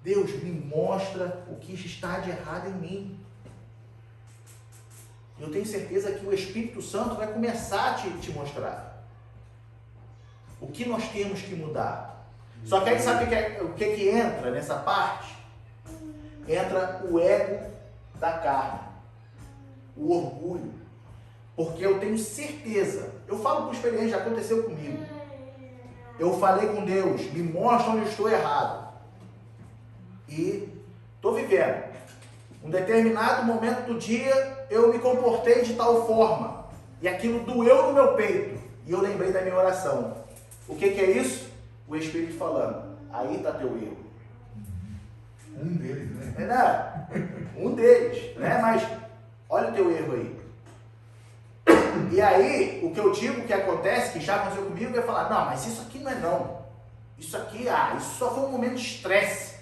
Deus me mostra o que está de errado em mim. Eu tenho certeza que o Espírito Santo vai começar a te mostrar o que nós temos que mudar. Só que aí sabe o que entra nessa parte? Entra o ego da carne, o orgulho. Porque eu tenho certeza, eu falo por experiência, já aconteceu comigo. Eu falei com Deus, me mostra onde eu estou errado. E estou vivendo. Um determinado momento do dia, eu me comportei de tal forma. E aquilo doeu no meu peito. E eu lembrei da minha oração. O que é isso? O Espírito falando, aí está teu erro.
Um deles, né?
Não, um deles, né? Mas olha o teu erro aí. E aí, o que eu digo que acontece, que já aconteceu comigo, é falar, não, mas isso aqui não é não. Isso aqui, isso só foi um momento de estresse.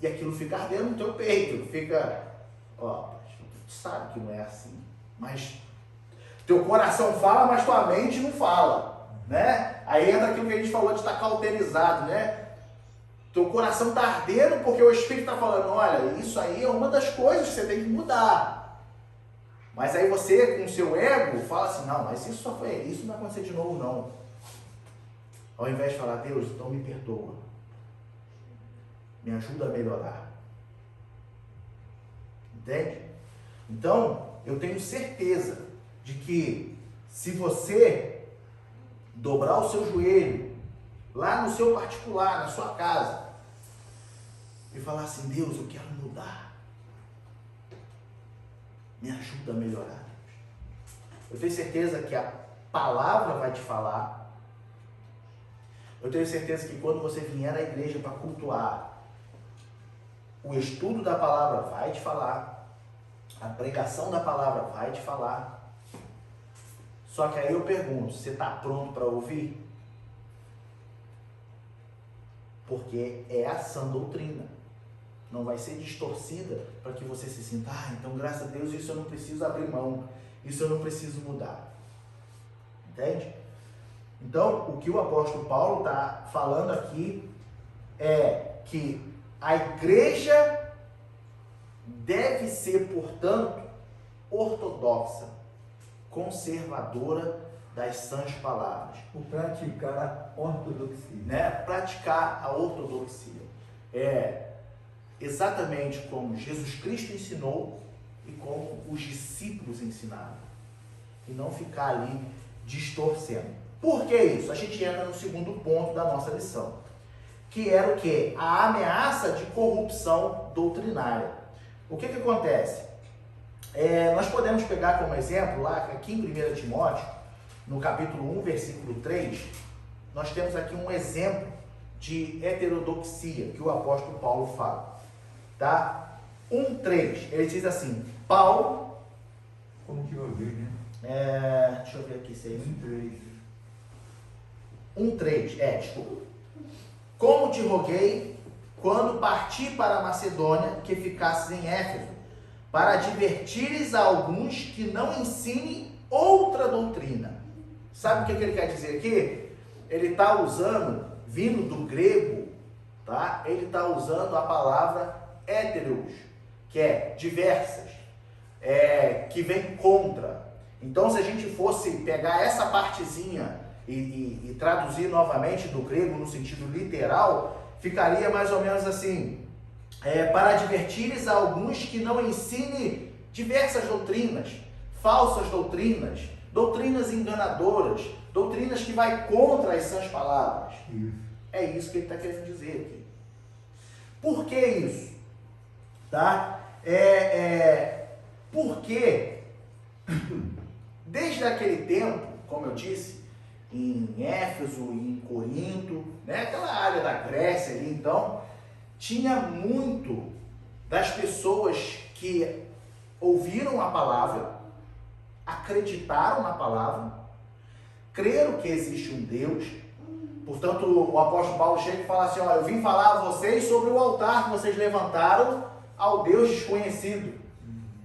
E aquilo fica ardendo no teu peito, fica, tu sabe que não é assim, mas teu coração fala, mas tua mente não fala, né? Aí entra aquilo que a gente falou de estar cauterizado, né? Teu coração está ardendo porque o Espírito está falando, olha, isso aí é uma das coisas que você tem que mudar. Mas aí você, com o seu ego, fala assim, não, mas isso não vai acontecer de novo, não. Ao invés de falar, Deus, então me perdoa. Me ajuda a melhorar. Entende? Então, eu tenho certeza de que se você dobrar o seu joelho, lá no seu particular, na sua casa, e falar assim, Deus, eu quero mudar. Me ajuda a melhorar. Eu tenho certeza que a palavra vai te falar. Eu tenho certeza que quando você vier à igreja para cultuar, o estudo da palavra vai te falar. A pregação da palavra vai te falar. Só que aí eu pergunto, você está pronto para ouvir? Porque é a sã doutrina. Não vai ser distorcida para que você se sinta, então graças a Deus isso eu não preciso abrir mão, isso eu não preciso mudar. Entende? Então, o que o apóstolo Paulo está falando aqui é que a igreja deve ser, portanto, ortodoxa, conservadora das sãs palavras.
O praticar a ortodoxia.
Né? Praticar a ortodoxia. É exatamente como Jesus Cristo ensinou e como os discípulos ensinaram. E não ficar ali distorcendo. Por que isso? A gente entra no segundo ponto da nossa lição. Que era o quê? A ameaça de corrupção doutrinária. O que acontece? Nós podemos pegar como exemplo, lá aqui em 1 Timóteo, no capítulo 1, versículo 3, nós temos aqui um exemplo de heterodoxia que o apóstolo Paulo fala. Tá? 1:3, ele diz assim, Paulo...
Como que eu vi, né?
Deixa eu ver aqui se é isso.
1:3.
1:3, desculpa. Como te roguei, quando parti para a Macedônia, que ficasses em Éfeso, para advertires a alguns que não ensinem outra doutrina. Sabe o que ele quer dizer aqui? Ele está usando, vindo do grego, tá? Ele está usando a palavra héteros, que é diversas, que vem contra. Então, se a gente fosse pegar essa partezinha e traduzir novamente do grego no sentido literal, ficaria mais ou menos assim, para advertires a alguns que não ensine diversas doutrinas, falsas doutrinas, doutrinas enganadoras, doutrinas que vai contra as sãs palavras.
Isso.
É isso que ele está querendo dizer aqui. Por que isso? Tá? Porque desde aquele tempo, como eu disse, em Éfeso, em Corinto, né? Aquela área da Grécia ali, então, tinha muito das pessoas que ouviram a palavra, acreditaram na palavra, creram que existe um Deus. Portanto, o apóstolo Paulo chega e fala assim, ó, eu vim falar a vocês sobre o altar que vocês levantaram ao Deus desconhecido.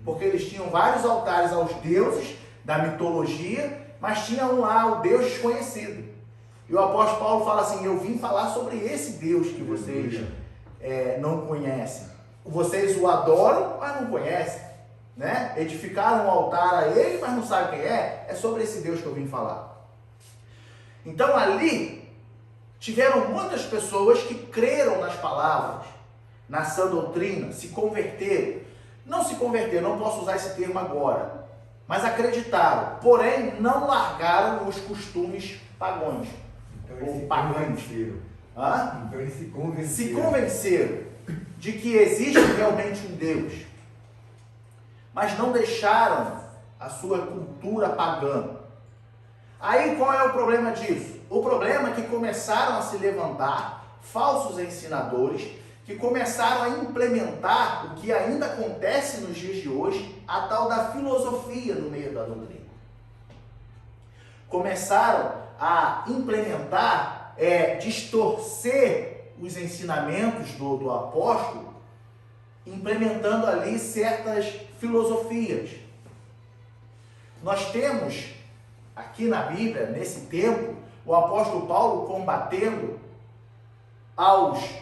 Porque eles tinham vários altares aos deuses da mitologia, mas tinham lá o Deus desconhecido. E o apóstolo Paulo fala assim, eu vim falar sobre esse Deus que vocês não conhecem. Vocês o adoram, mas não conhecem, né? Edificaram um altar a ele, mas não sabem quem é. É sobre esse Deus que eu vim falar. Então ali tiveram muitas pessoas que creram nas palavras, na sã doutrina, se converteram. Não se converteram, não posso usar esse termo agora, mas acreditaram, porém não largaram os costumes pagãos.
Então eles
ou
se
pagãos.
convenceram.
Hã?
Então eles se convenceram.
Se convenceram de que existe realmente um Deus, mas não deixaram a sua cultura pagã. Aí qual é o problema disso? O problema é que começaram a se levantar falsos ensinadores que começaram a implementar o que ainda acontece nos dias de hoje, a tal da filosofia no meio da doutrina. Começaram a implementar, distorcer os ensinamentos do apóstolo, implementando ali certas filosofias. Nós temos aqui na Bíblia, nesse tempo, o apóstolo Paulo combatendo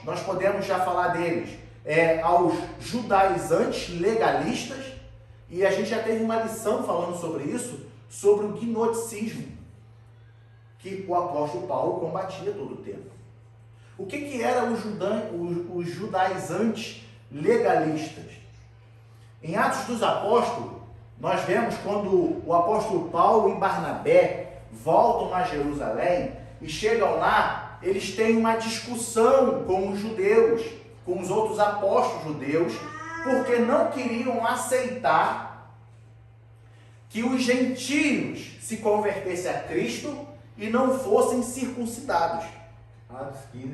nós podemos já falar deles, aos judaizantes legalistas, e a gente já teve uma lição falando sobre isso, sobre o gnosticismo, que o apóstolo Paulo combatia todo o tempo. O que eram os judaizantes legalistas? Em Atos dos Apóstolos, nós vemos quando o apóstolo Paulo e Barnabé voltam a Jerusalém e chegam lá, eles têm uma discussão com os judeus, com os outros apóstolos judeus, porque não queriam aceitar que os gentios se convertessem a Cristo e não fossem circuncidados.
Atos 15,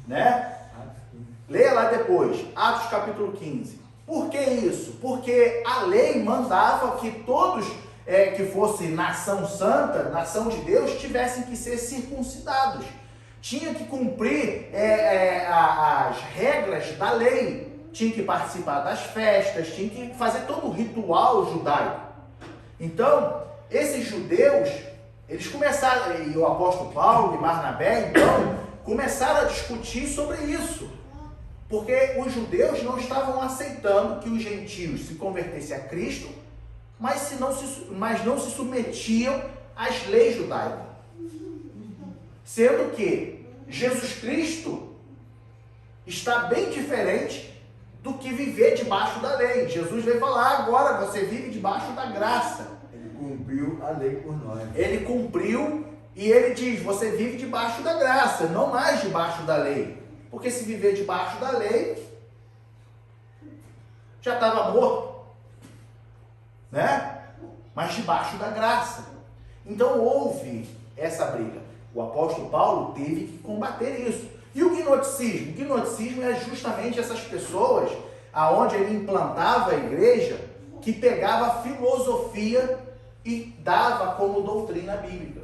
né?
Atos 15.
Leia lá depois, Atos capítulo 15. Por que isso? Porque a lei mandava que todos que fossem nação santa, nação de Deus, tivessem que ser circuncidados. Tinha que cumprir as regras da lei, tinha que participar das festas, tinha que fazer todo o ritual judaico. Então, esses judeus, eles começaram, e o apóstolo Paulo e Barnabé, então, começaram a discutir sobre isso. Porque os judeus não estavam aceitando que os gentios se convertessem a Cristo, mas não se submetiam às leis judaicas. Sendo que Jesus Cristo está bem diferente do que viver debaixo da lei. Jesus veio falar, agora você vive debaixo da graça.
Ele cumpriu a lei por nós.
Ele cumpriu e ele diz, você vive debaixo da graça, não mais debaixo da lei. Porque se viver debaixo da lei, já estava morto, né? Mas debaixo da graça. Então houve essa briga. O apóstolo Paulo teve que combater isso. E o gnosticismo? O gnosticismo é justamente essas pessoas aonde ele implantava a igreja, que pegava a filosofia e dava como doutrina bíblica.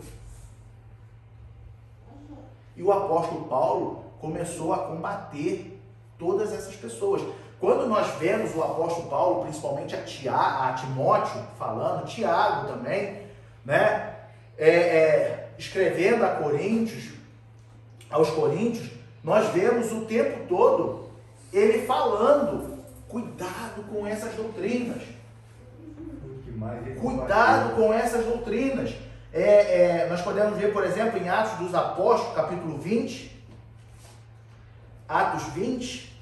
E o apóstolo Paulo começou a combater todas essas pessoas. Quando nós vemos o apóstolo Paulo, principalmente a Timóteo falando, Tiago também, né? Escrevendo aos Coríntios, nós vemos o tempo todo ele falando, cuidado com essas doutrinas. Cuidado com essas doutrinas. Nós podemos ver, por exemplo, em Atos dos Apóstolos, capítulo 20, Atos 20,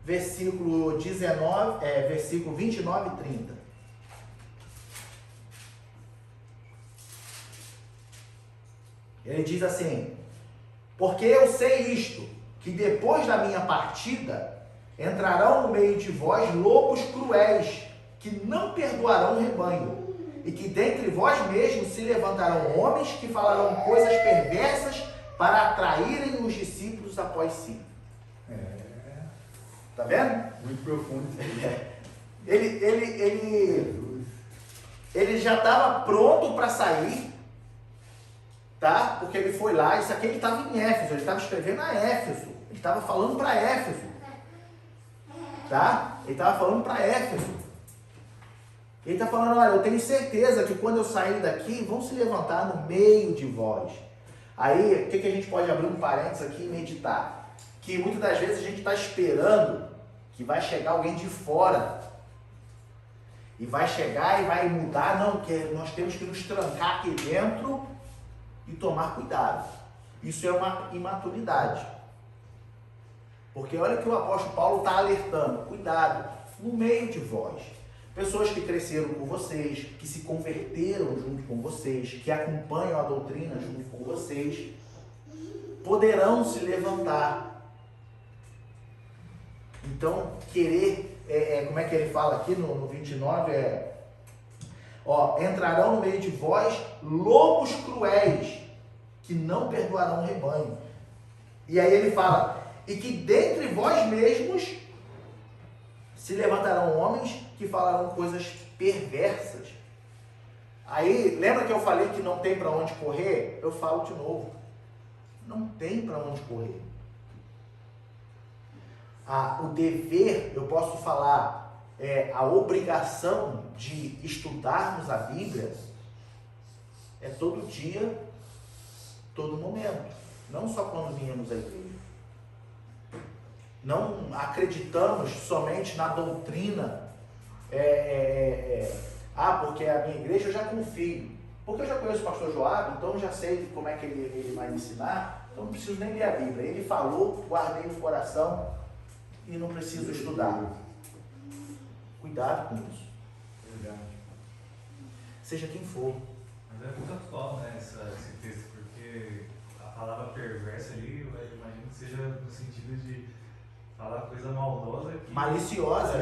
versículo 19, versículo 29 e 30. Ele diz assim, porque eu sei isto, que depois da minha partida, entrarão no meio de vós lobos cruéis, que não perdoarão o rebanho. E que dentre vós mesmos se levantarão homens que falarão coisas perversas para atraírem os discípulos após si. Tá vendo?
Muito profundo.
Ele já estava pronto para sair, tá? Porque ele foi lá, isso aqui ele estava em Éfeso, ele estava escrevendo a Éfeso, ele estava falando para Éfeso, tá? Ele estava falando para Éfeso. Ele está falando, olha, eu tenho certeza que quando eu sair daqui, vão se levantar no meio de vós. Aí, o que a gente pode abrir um parênteses aqui e meditar? Que muitas das vezes a gente está esperando que vai chegar alguém de fora e vai chegar e vai mudar. Não, que nós temos que nos trancar aqui dentro e tomar cuidado. Isso é uma imaturidade. Porque olha que o apóstolo Paulo está alertando, cuidado, no meio de vós. Pessoas que cresceram com vocês, que se converteram junto com vocês, que acompanham a doutrina junto com vocês, poderão se levantar. Então, querer, como é que ele fala aqui no 29, entrarão no meio de vós lobos cruéis, que não perdoarão o rebanho. E aí ele fala, e que dentre vós mesmos se levantarão homens que falarão coisas perversas. Aí, lembra que eu falei que não tem para onde correr? Eu falo de novo. Não tem para onde correr. O dever, eu posso falar, a obrigação de estudarmos a Bíblia é todo dia, todo momento. Não só quando viemos à igreja. Não acreditamos somente na doutrina. Porque a minha igreja eu já confio. Porque eu já conheço o pastor Joab, então eu já sei como é que ele vai me ensinar, então não preciso nem ler a Bíblia. Ele falou, guardei no coração e não preciso estudar. Cuidado com isso.
Verdade.
Seja quem for.
Mas é muito atual, né, esse texto, porque a palavra perversa ali, eu imagino que seja no sentido de falar coisa maldosa
Maliciosa,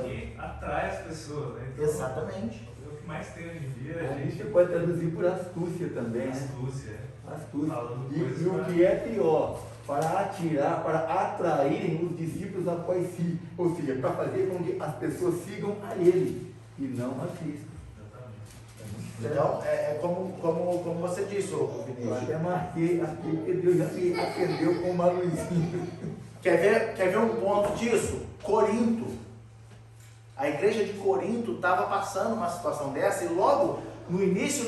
que atrai as pessoas, né? Então,
exatamente.
é o que mais tem hoje em dia,
A gente pode traduzir por astúcia também, né?
astúcia.
Astúcia.
Falando
E
coisas
o que é pior, para atirar, para atraírem os discípulos após si. Ou seja, para fazer com que as pessoas sigam a ele e não a Cristo.
Exatamente.
Então, como você disse, ô
Eu
Vinícius.
até marquei aqui, porque Deus já me acendeu com uma luzinha.
Quer ver um ponto disso? Corinto. A igreja de Corinto estava passando uma situação dessa e logo no início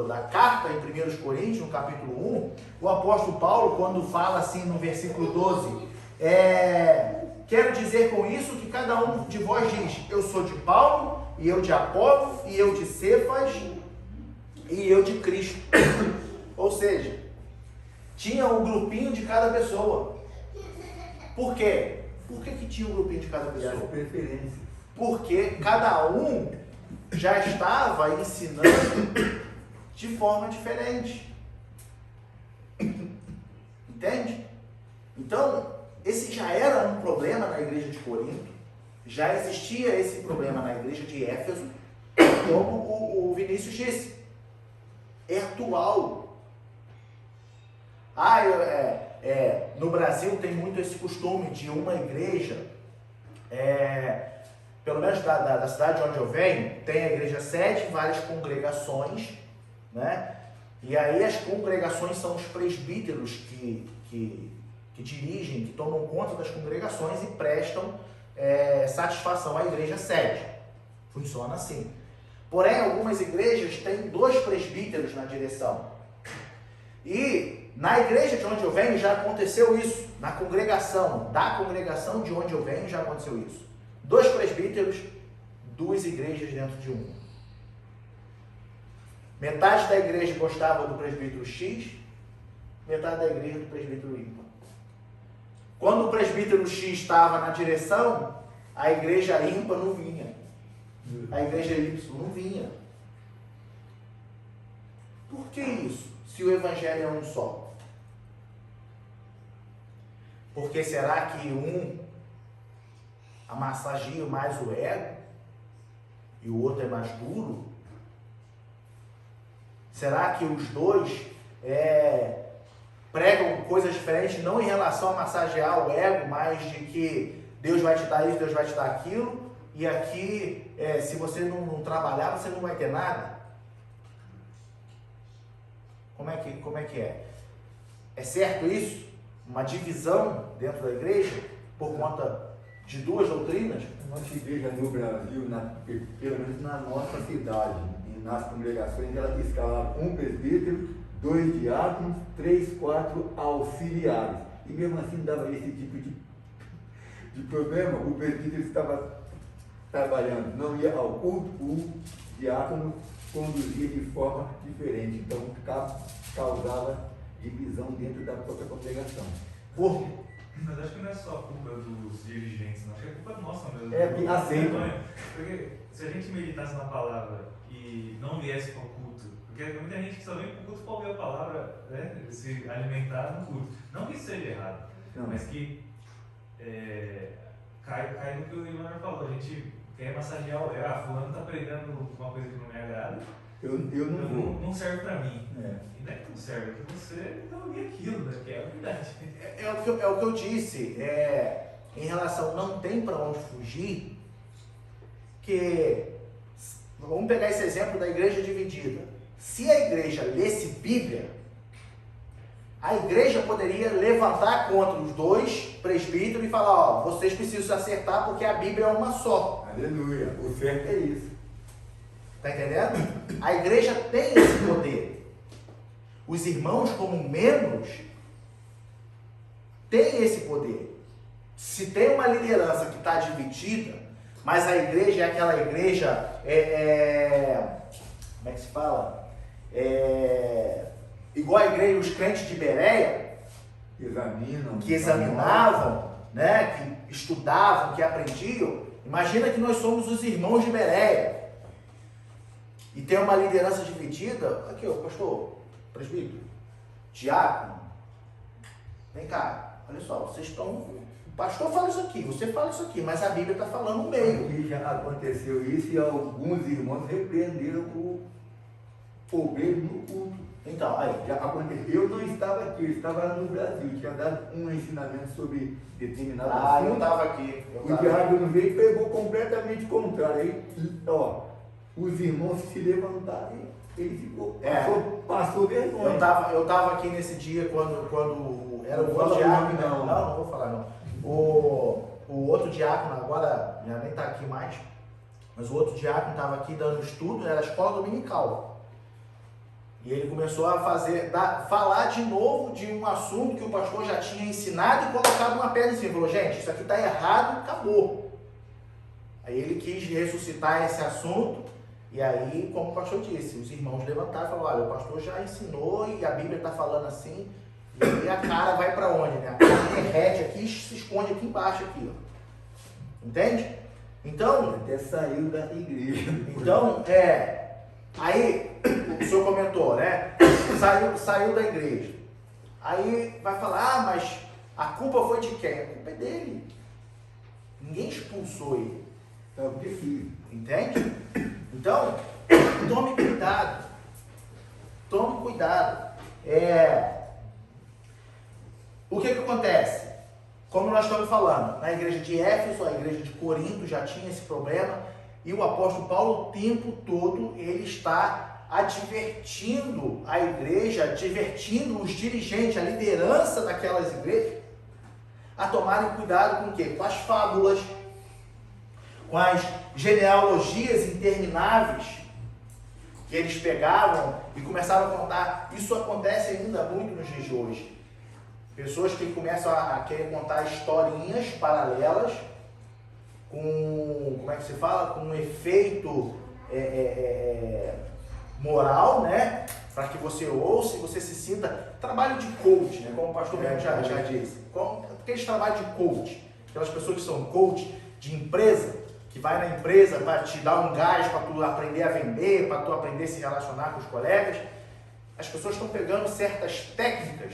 da carta em 1 Coríntios, no capítulo 1, o apóstolo Paulo, quando fala assim no versículo 12, quero dizer com isso que cada um de vós diz, eu sou de Paulo, e eu de Apolo, e eu de Cefas, e eu de Cristo. Ou seja, tinha um grupinho de cada pessoa. Por quê? Por que tinha um grupinho de cada
E as
pessoa?
preferências.
Porque cada um já estava ensinando de forma diferente. Entende? Então, esse já era um problema na igreja de Corinto, já existia esse problema na igreja de Éfeso, como o Vinícius disse. É atual. No Brasil tem muito esse costume de uma igreja, pelo menos da cidade onde eu venho, tem a igreja sede, várias congregações, né? E aí as congregações são os presbíteros que dirigem, que tomam conta das congregações e prestam satisfação à igreja sede. Funciona assim. Porém, algumas igrejas têm 2 presbíteros na direção. E na igreja de onde eu venho já aconteceu isso. Da congregação de onde eu venho já aconteceu isso. 2 presbíteros, 2 igrejas dentro de um. Metade da igreja gostava do presbítero X, metade da igreja do presbítero Y. Quando o presbítero X estava na direção, a igreja ímpar não vinha. A igreja Y não vinha. Por que isso? Se o evangelho é um só? Porque será que um amassagia mais o ego e o outro é mais duro? Será que os dois pregam coisas diferentes, não em relação a massagear o ego, mas de que Deus vai te dar isso, Deus vai te dar aquilo, e aqui, se você não trabalhar, você não vai ter nada? Como é que é? É certo isso? Uma divisão dentro da igreja por conta de duas doutrinas?
A nossa igreja no Brasil, pelo menos na nossa cidade, e nas congregações, ela escalava um presbítero, 2 diáconos, 3, 4 auxiliares. E mesmo assim dava esse tipo de problema, o presbítero estava trabalhando, não ia ao culto, o diácono conduzia de forma diferente, então causava divisão dentro da própria congregação.
Mas acho que não é só culpa dos dirigentes, não. Acho que é culpa nossa mesmo.
Que aceitam.
Porque se a gente meditasse na palavra e não viesse para o culto, porque tem muita gente que só vem para o culto para ouvir a palavra, né, se alimentar no culto. Não que isso seja errado, mas que cai no que o Ivan falou. A gente quer massagear o ego. Fulano está pregando uma coisa que não me agrada.
Eu
não serve para mim. E não é que não serve, é que você não ouvir aquilo, né? Que é a verdade.
É o que eu disse, em relação, não tem para onde fugir, que, vamos pegar esse exemplo da igreja dividida. Se a igreja lesse Bíblia, a igreja poderia levantar contra os dois presbíteros e falar, vocês precisam se acertar porque a Bíblia é uma só.
Aleluia, o certo é isso.
Está entendendo? A igreja tem esse poder. Os irmãos, como membros, têm esse poder. Se tem uma liderança que está dividida, mas a igreja é aquela igreja, como é que se fala? Igual a igreja, os crentes de Bereia, que examinavam, né, que estudavam, que aprendiam. Imagina que nós somos os irmãos de Bereia. E tem uma liderança dividida. Aqui, pastor, presbítero, diácono, vem cá, olha só, vocês estão. O pastor fala isso aqui, você fala isso aqui, mas a Bíblia está falando no meio.
Aqui já aconteceu isso e alguns irmãos repreenderam o obreiro no culto.
Então, aí.
Já aconteceu. Eu não estava aqui, eu estava no Brasil, tinha dado um ensinamento sobre determinado assunto.
Eu estava aqui.
O diácono veio e pegou completamente contrário. Aí, os irmãos se levantaram e ele ficou, passou vergonha.
Eu tava aqui nesse dia quando era o outro
Fala
diácono.
não.
Não vou falar não. O outro diácono, agora já nem está aqui mais, mas o outro diácono estava aqui dando estudo, era a escola dominical. E ele começou a falar de novo de um assunto que o pastor já tinha ensinado e colocado uma pedra em cima. Falou, gente, isso aqui está errado, acabou. Aí ele quis ressuscitar esse assunto. E aí, como o pastor disse, os irmãos levantaram e falaram, olha, o pastor já ensinou e a Bíblia está falando assim, e aí a cara vai para onde, né? A cara derrete aqui e se esconde aqui embaixo, aqui, ó. Entende? Então...
Até saiu da igreja.
Então, aí, o senhor comentou, né? Saiu da igreja. Aí vai falar, mas a culpa foi de quem? A culpa é dele. Ninguém expulsou ele. Entende? Então, tome cuidado. Tome cuidado. O que acontece? Como nós estamos falando, na igreja de Éfeso, a igreja de Corinto já tinha esse problema, e o apóstolo Paulo o tempo todo ele está advertindo a igreja, advertindo os dirigentes, a liderança daquelas igrejas, a tomarem cuidado com o quê? Com as fábulas, com as genealogias intermináveis que eles pegavam e começavam a contar. Isso acontece ainda muito nos dias de hoje. Pessoas que começam a querer contar historinhas paralelas com, como é que se fala? Com um efeito moral, né? Para que você ouça e você se sinta. Trabalho de coach, né? Como o pastor mesmo já disse. Aqueles trabalhos de coach, aquelas pessoas que são coach de empresa, que vai na empresa para te dar um gás, para tu aprender a vender, para tu aprender a se relacionar com os colegas. As pessoas estão pegando certas técnicas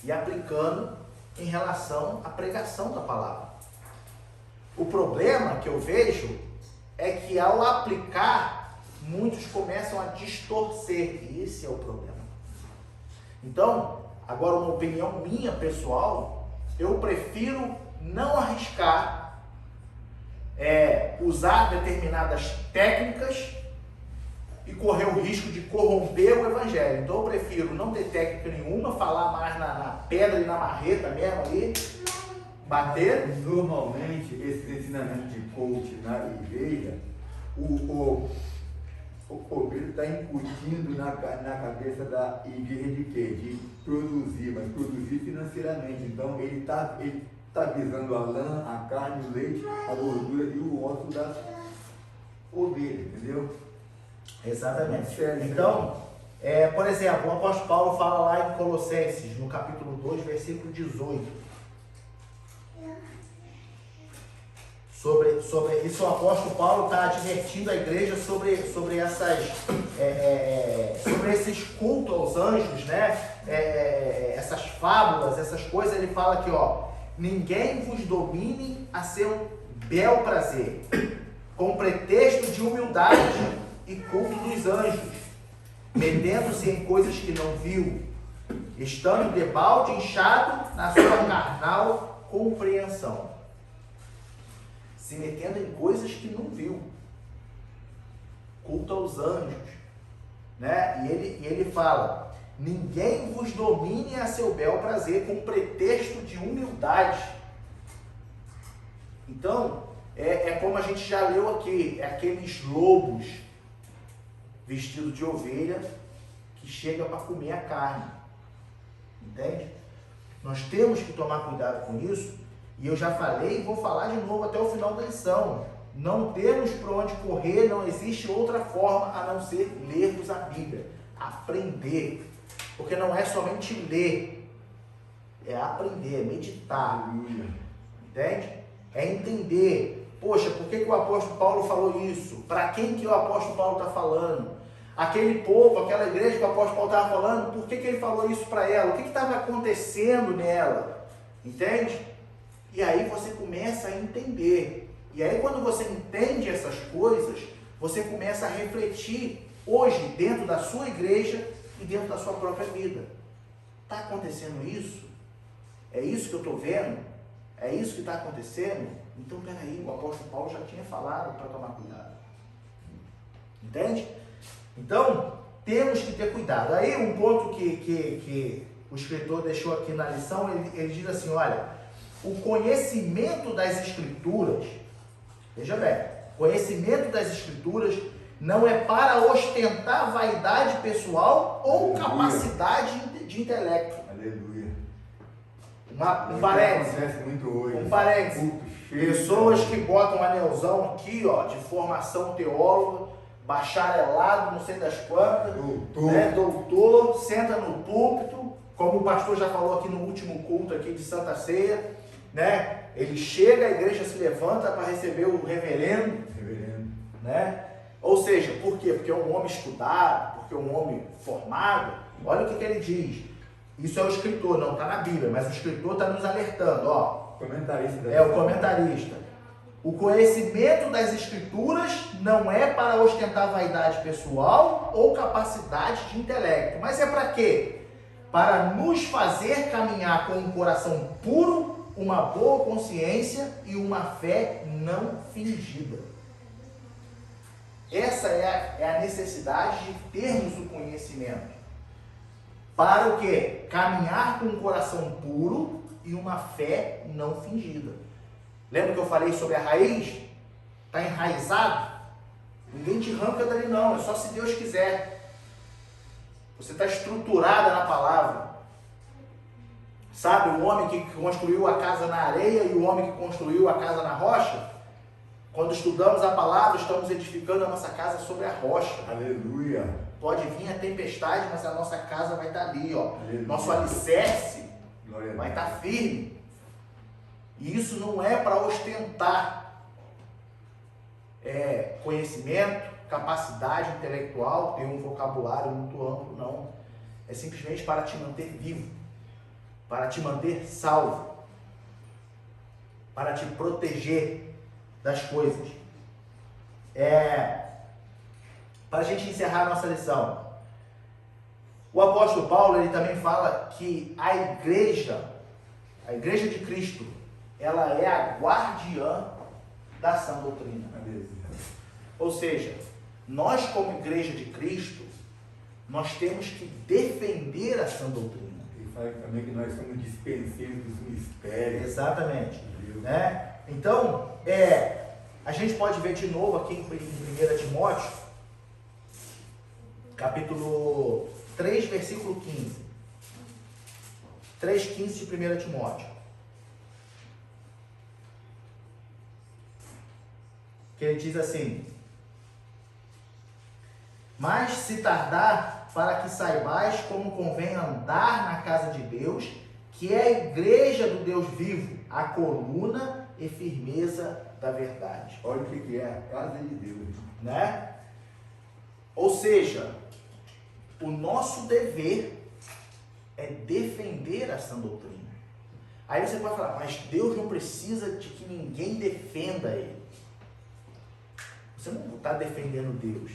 e aplicando em relação à pregação da palavra. O problema que eu vejo é que ao aplicar muitos começam a distorcer, e esse é o problema. Então, agora uma opinião minha pessoal, eu prefiro não arriscar usar determinadas técnicas e correr o risco de corromper o evangelho. Então eu prefiro não ter técnica nenhuma, falar mais na pedra e na marreta mesmo ali, bater.
Normalmente, esses ensinamentos de coach na igreja, o obreiro está incutindo na cabeça da igreja de quê? De produzir, mas produzir financeiramente. Então ele está visando a lã, a carne, o leite, a gordura e o osso da ovelha, entendeu?
Exatamente.
Sério,
Então, por exemplo, o apóstolo Paulo fala lá em Colossenses, no capítulo 2, versículo 18. Sobre isso, o apóstolo Paulo está advertindo a igreja sobre esses cultos aos anjos, né? Essas fábulas, essas coisas. Ele fala aqui, ó: ninguém vos domine a seu bel prazer, com pretexto de humildade e culto dos anjos, metendo-se em coisas que não viu, estando debalde inchado na sua carnal compreensão. Se metendo em coisas que não viu, culto aos anjos, né? E ele fala: ninguém vos domine a seu bel prazer, com pretexto de humildade. Então, como a gente já leu aqui, aqueles lobos vestidos de ovelha que chega para comer a carne, entende? Nós temos que tomar cuidado com isso, e eu já falei e vou falar de novo até o final da lição. Não temos para onde correr, não existe outra forma a não ser lermos a Bíblia, aprender, porque não é somente ler, é aprender, é meditar, entende? É entender, poxa, por que o apóstolo Paulo falou isso? Para quem que o apóstolo Paulo está falando? Aquele povo, aquela igreja que o apóstolo Paulo estava falando, por que ele falou isso para ela? O que estava acontecendo nela? Entende? E aí você começa a entender. E aí quando você entende essas coisas, você começa a refletir hoje dentro da sua igreja e dentro da sua própria vida. Está acontecendo isso? É isso que eu estou vendo? É isso que está acontecendo? Então, peraí, o apóstolo Paulo já tinha falado para tomar cuidado. Entende? Então, temos que ter cuidado. Aí, um ponto que o escritor deixou aqui na lição, ele diz assim, olha, o conhecimento das Escrituras, veja bem, conhecimento das Escrituras não é para ostentar vaidade pessoal ou capacidade de intelecto.
Aleluia.
Um parênteses.
Acontece muito hoje.
Um parênteses. Pessoas que botam um anelzão aqui, ó, de formação teóloga, bacharelado, não sei das quantas, doutor, senta no púlpito, como o pastor já falou aqui no último culto aqui de Santa Ceia, né? Ele chega, a igreja se levanta para receber o reverendo, né? Ou seja, por quê? Porque é um homem estudado, porque é um homem formado. Olha o que ele diz. Isso é o escritor, não está na Bíblia, mas o escritor está nos alertando, ó.
Comentarista.
O comentarista. O conhecimento das Escrituras não é para ostentar vaidade pessoal ou capacidade de intelecto, mas é para quê? Para nos fazer caminhar com um coração puro, uma boa consciência e uma fé não fingida. Essa é a necessidade de termos o conhecimento. Para o quê? Caminhar com um coração puro e uma fé não fingida. Lembra que eu falei sobre a raiz? Está enraizado? Ninguém te arranca dali não, é só se Deus quiser. Você está estruturada na palavra. Sabe, o homem que construiu a casa na areia e o homem que construiu a casa na rocha? Quando estudamos a palavra, estamos edificando a nossa casa sobre a rocha.
Aleluia.
Pode vir a tempestade, mas a nossa casa vai estar ali, ó.
Aleluia.
Nosso alicerce
Glória
vai estar firme. E isso não é para ostentar conhecimento, capacidade intelectual, ter um vocabulário muito amplo, não. É simplesmente para te manter vivo, para te manter salvo, para te proteger das coisas. para a gente encerrar a nossa lição. O apóstolo Paulo, ele também fala que a igreja de Cristo, ela é a guardiã da sã doutrina. Ou seja, nós como igreja de Cristo, nós temos que defender a sã doutrina.
Ele fala também que nós somos dispenseiros dos mistérios.
Exatamente. Né? Então, a gente pode ver de novo aqui em 1 Timóteo, capítulo 3, versículo 15. 3,15 de 1 Timóteo. Que ele diz assim: mas se tardar, para que saibais como convém andar na casa de Deus, que é a igreja do Deus vivo, a coluna e firmeza da verdade.
Olha o que é a casa de Deus.
Né? Ou seja, o nosso dever é defender a sã doutrina. Aí você pode falar, mas Deus não precisa de que ninguém defenda ele. Você não está defendendo Deus.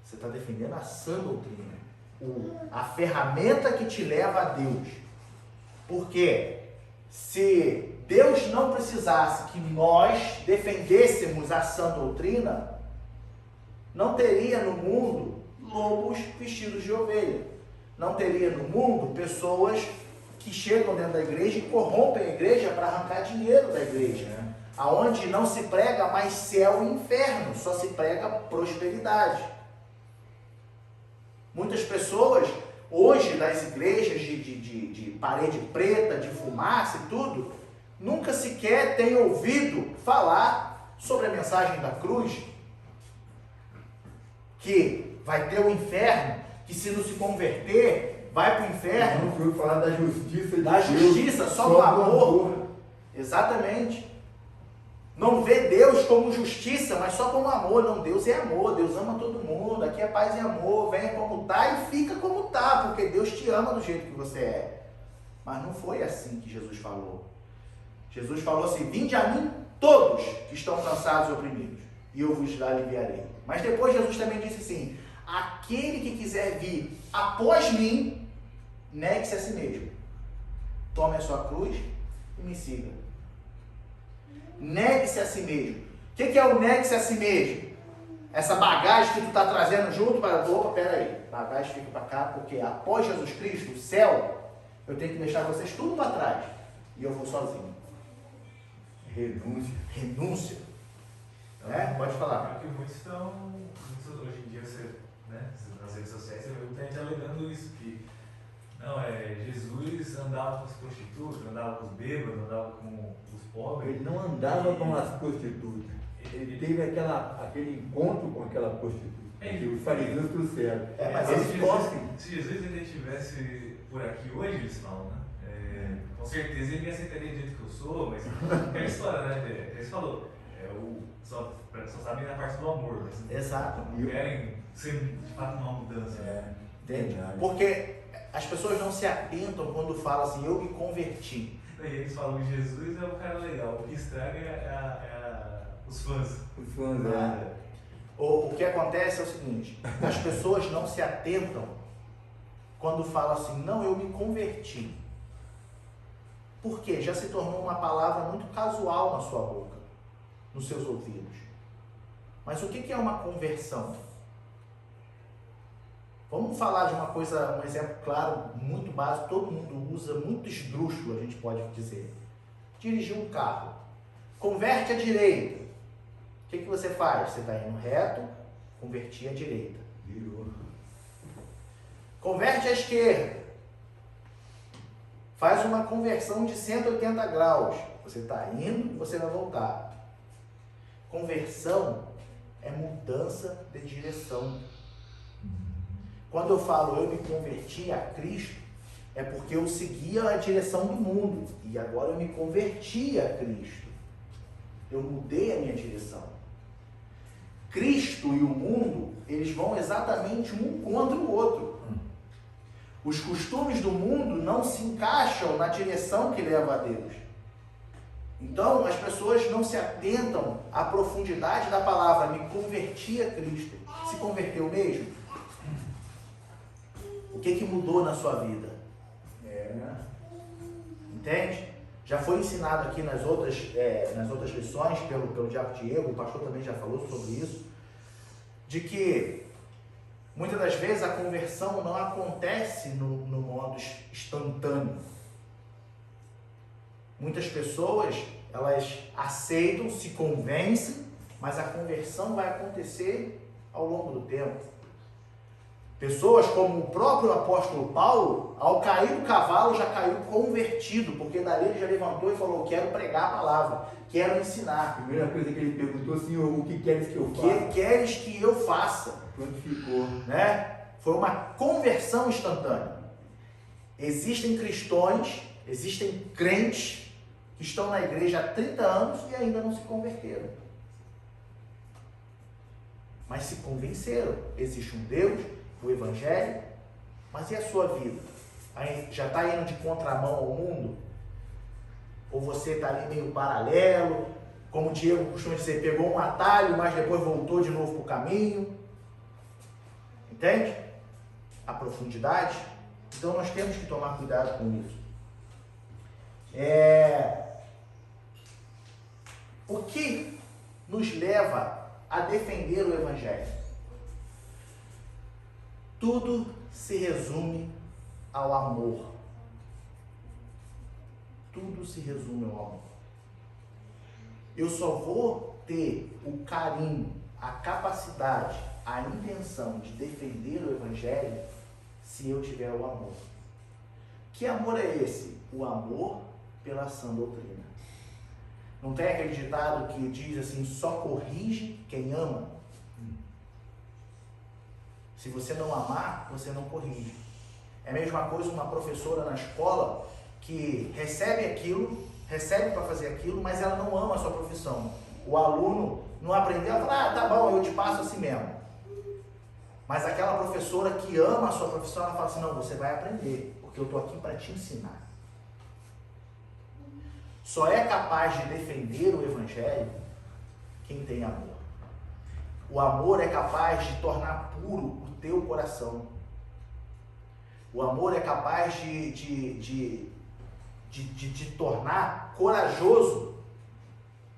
Você está defendendo a sã doutrina. A ferramenta que te leva a Deus. Porque se Deus não precisasse que nós defendêssemos a sã doutrina, não teria no mundo lobos vestidos de ovelha. Não teria no mundo pessoas que chegam dentro da igreja e corrompem a igreja para arrancar dinheiro da igreja. Aonde não se prega mais céu e inferno, só se prega prosperidade. Muitas pessoas, hoje, das igrejas de parede preta, de fumaça e tudo, nunca sequer têm ouvido falar sobre a mensagem da cruz, que vai ter o inferno, que se não se converter, vai para o inferno.
Não fui falar da justiça de
Da
Deus,
justiça, só do amor. Exatamente. Não vê Deus como justiça, mas só como amor. Não, Deus é amor, Deus ama todo mundo, aqui é paz e amor, venha como tá e fica como tá, porque Deus te ama do jeito que você é. Mas não foi assim que Jesus falou. Jesus falou assim: vinde a mim todos que estão cansados e oprimidos, e eu vos aliviarei. Mas depois Jesus também disse assim: aquele que quiser vir após mim, negue-se a si mesmo. Tome a sua cruz e me siga. Negue-se a si mesmo. O que é o negue-se a si mesmo? Essa bagagem que tu está trazendo junto para... Opa, peraí. Bagagem fica para cá, porque após Jesus Cristo, o céu, eu tenho que deixar vocês tudo para trás. E eu vou sozinho.
Renúncia.
Renúncia. Pode falar.
Porque muitos hoje em dia, nas redes sociais, você vê muita gente alegando isso, que Jesus andava com as prostitutas, andava com os bêbados, andava com os pobres.
Ele não andava com as prostitutas. Ele teve aquele encontro com aquela prostituta. Que os fariseus trouxeram.
Mas
se Jesus ainda estivesse por aqui hoje, eles falam, né? Com certeza ele me aceitaria do jeito que eu sou, mas aquela história, né? Eles falou, só sabem na parte do amor, mas
exato.
Não querem ser de fato uma mudança.
Entende? Porque as pessoas não se atentam quando falam assim, eu me converti.
E eles falam que Jesus é o cara legal, o que estraga os fãs.
Os fãs,
O que acontece é o seguinte, as pessoas não se atentam quando falam assim, não, eu me converti. Por quê? Já se tornou uma palavra muito casual na sua boca, nos seus ouvidos. Mas o que é uma conversão? Vamos falar de uma coisa, um exemplo claro, muito básico, todo mundo usa, muito esdrúxulo, a gente pode dizer. Dirigir um carro. Converte à direita. O que você faz? Você está indo reto, converti à direita.
Virou.
Converte à esquerda. Faz uma conversão de 180 graus. Você está indo e você vai voltar. Conversão é mudança de direção. Quando eu falo eu me converti a Cristo, é porque eu seguia a direção do mundo e agora eu me converti a Cristo. Eu mudei a minha direção. Cristo e o mundo, eles vão exatamente um contra o outro. Os costumes do mundo não se encaixam na direção que leva a Deus. Então, as pessoas não se atentam à profundidade da palavra, me converti a Cristo. Se converteu mesmo? O que mudou na sua vida? Entende? Já foi ensinado aqui nas outras lições pelo Diácono Diego, o pastor também já falou sobre isso, de que muitas das vezes a conversão não acontece no modo instantâneo. Muitas pessoas, elas aceitam, se convencem, mas a conversão vai acontecer ao longo do tempo. Pessoas como o próprio apóstolo Paulo, ao cair do cavalo, já caiu convertido, porque dali ele já levantou e falou, quero pregar a palavra, quero ensinar.
A primeira coisa que ele perguntou, Senhor, o que queres que eu faça?
O que queres que eu faça?
Quando ficou.
Né? Foi uma conversão instantânea. Existem cristãos, existem crentes que estão na igreja há 30 anos e ainda não se converteram. Mas se convenceram. Existe um Deus, o Evangelho, mas e a sua vida? Aí já está indo de contramão ao mundo? Ou você está ali meio paralelo? Como o Diego costuma dizer, pegou um atalho, mas depois voltou de novo para o caminho? Entende? A profundidade. Então nós temos que tomar cuidado com isso. O que nos leva a defender o Evangelho? Tudo se resume ao amor. Tudo se resume ao amor. Eu só vou ter o carinho, a capacidade, a intenção de defender o Evangelho se eu tiver o amor. Que amor é esse? O amor pela sã doutrina. Não tem aquele ditado que diz assim, só corrige quem ama? Se você não amar, você não corrige. É a mesma coisa uma professora na escola que recebe para fazer aquilo, mas ela não ama a sua profissão. O aluno não aprendeu, ela fala, tá bom, eu te passo assim mesmo. Mas aquela professora que ama a sua profissão, ela fala assim, não, você vai aprender, porque eu estou aqui para te ensinar. Só é capaz de defender o Evangelho quem tem amor. O amor é capaz de tornar puro o teu coração. O amor é capaz de tornar corajoso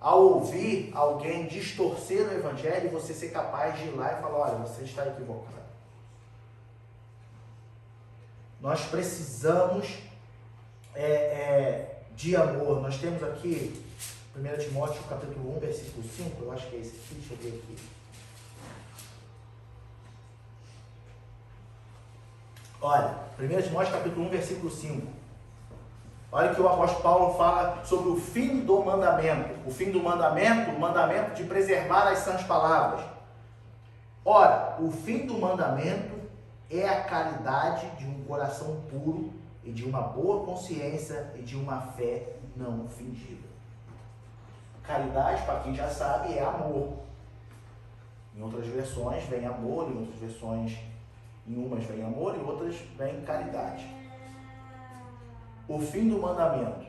ao ouvir alguém distorcer o Evangelho e você ser capaz de ir lá e falar, olha, você está equivocado. Nós precisamos de amor. Nós temos aqui 1 Timóteo capítulo 1, versículo 5, eu acho que é esse aqui, deixa eu ver aqui. Olha, 1 Timóteo capítulo 1, versículo 5. Olha que o apóstolo Paulo fala sobre o fim do mandamento. O fim do mandamento, o mandamento de preservar as sãs palavras. Ora, o fim do mandamento é a caridade de um coração puro e de uma boa consciência e de uma fé não fingida. Caridade, para quem já sabe, é amor. Em outras versões vem amor, em outras versões, em umas vem amor, em outras vem caridade. O fim do mandamento